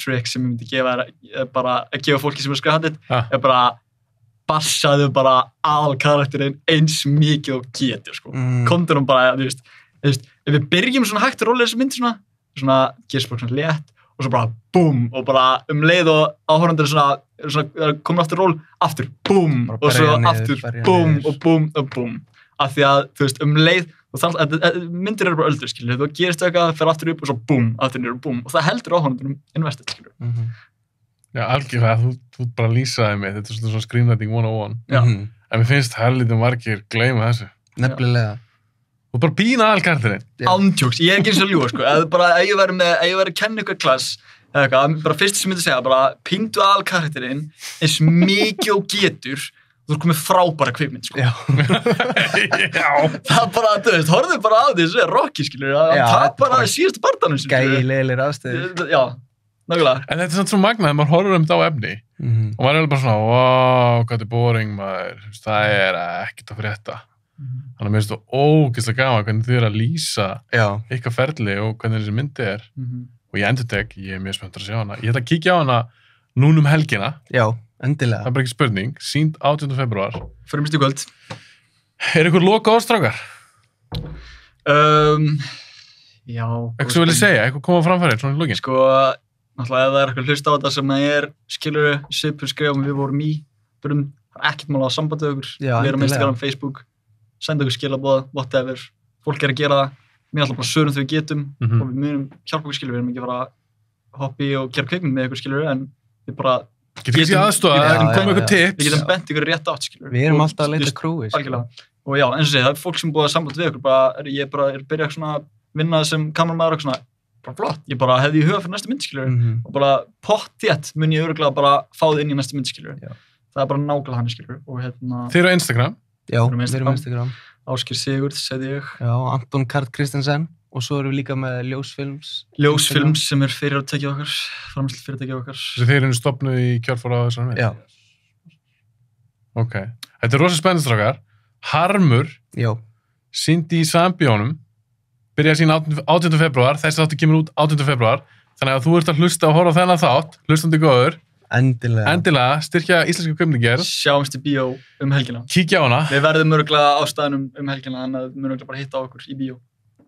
tricks sem ég myndi gefa er bara að gefa fólki sem er skræðið er bara bassaðu bara aðal karakterinn eins mikið og getur, sko. Komdu nú bara, þú veist, ef við byrjum svona hægt að róla þessu mynd svona gerist bara svona létt og svo bara búm og bara leið og áhorfandur svona komin aftur ról, aftur búm og svo aftur búm og búm og búm. Af því að, þú veist, leið myndir eru bara öldur, skilur, þú gerist eitthvað, fer aftur upp og svo búm, aftur niður og búm og það heldur áhorfandunum invested, skilur. Já, algjörlega, þú bara lýsaði mig, þetta er svona screenwriting 101. En mér finnst helviti margir gleyma þessu. Nefnilega. Og bara pína aðalkarakterinn. Ándjóks, ég er ekki eins og ljúa, sko. Ef ég væri að kenna ykkur klass, eða eitthvað, bara fyrst sem ég myndi segja, bara píndu aðalkarakterinn eins mikið og getur, þú er komið frábæra kvikmynd, sko. Já. Það bara, þú veist, horfðu bara á því, þessu er Rocky, skilur, hann tapar að síðustu barndanum, skilur. Gægilegir aðstöður. Já, nákvæmlega. En þetta er samt svo magnað, maður horfur þetta á efni og maður er bara svona, wow, hvað þetta er boring, maður, það er ekkert að frétta. Þannig að mér finnst það ógeðslega gaman hvernig þið að lýsa ykkar ferli og hvernig þessi myndi er. Og ég endurtek, ég er mjög spenntur að sjá hana. Ég ætla að kíkja á hana núna helgina. Já, endilega. Það er bara ekki spurning, sýnd 18. febrúar. Fremst í kvöld. Er ykkur loka ástrákar? Já. Eitthvað sem vil ég segja, eitthvað koma framfærið, svona í lokin? Sko, náttúrulega ef það er eitthvað hlusta á þetta sem skilur svipur skrifum við vorum í, það er ekkert mál að sambandið okkur. Já, við erum Instagram, Facebook, senda okkur skilaboð, whatever. Fólk er að gera það. Við ætlum bara að svörum þegar við getum og við munum hjálpa okkur, skilur. Við erum ekki að fara að hoppa í og gera kvikmynd með ykkur, skilur, en við bara getum ekki aðstofa, koma ykkur tips. Við getum bent ykkur rétt átt, skilur. Við erum alltaf að leita krúi, algjörlega. Og já, eins og segja, það er fólk sem búið að samband við okkur, ég er byrjað svona að vinna sem kameramaður og svona, bara flott, ég bara hefði í huga fyrir næstu mynd, skilur, og bara pottþétt mun ég örugglega bara fá þið inn í næstu mynd, skilur. Það er bara nákvæmlega hann, skilur. Og Þið eru á Instagram? Já, við erum á Instagram. Áskir Sigurð, seti ég. Já, Anton Karl Kristensen. Og svo erum við líka með Ljósfilms. Ljósfilms sem er fyrirtæki okkar, framleiðslu fyrirtæki okkar. Þessi þeir eru stofnuð í kjölfar á þessari mynd? Já. Ok. Þetta er rosa spennandi, strákar. Harmur. Já. Sýndi í Sambíónum. Byrjaði sín 18. febrúar. Þessi þáttur kemur út 18. febrúar. Þannig að þú ert að hlusta og horfa á þennan þátt. Hlustandi góður. Endilega. Styrkja íslenska kvikmyndagerð. Sjáumst í bíó helgina. Kíkja á hana. Við verðum örugglega á staðnum helgina, þannig að við munum örugglega bara hitta á okkur í bíó.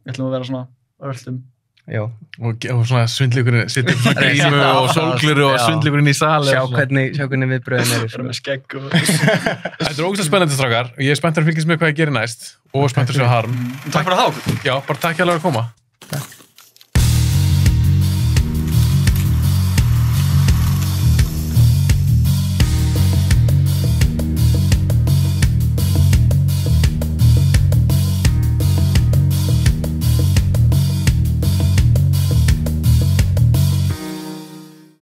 Við ætlum að vera svona öllum. Já. Og svona svindleikurinn, sittir í grímu og sólgliru og svindleikurinn í sali. Sjá hvernig viðbröðin eru. Bara með skegg og... Þetta er ógeðslega spennandi, strákar. Ég er spenntur að fylgjast með hvað ég gerir næst og spenntur að sjá Harm. Takk fyrir að hafa okkur. Já, bara takk hjá að koma.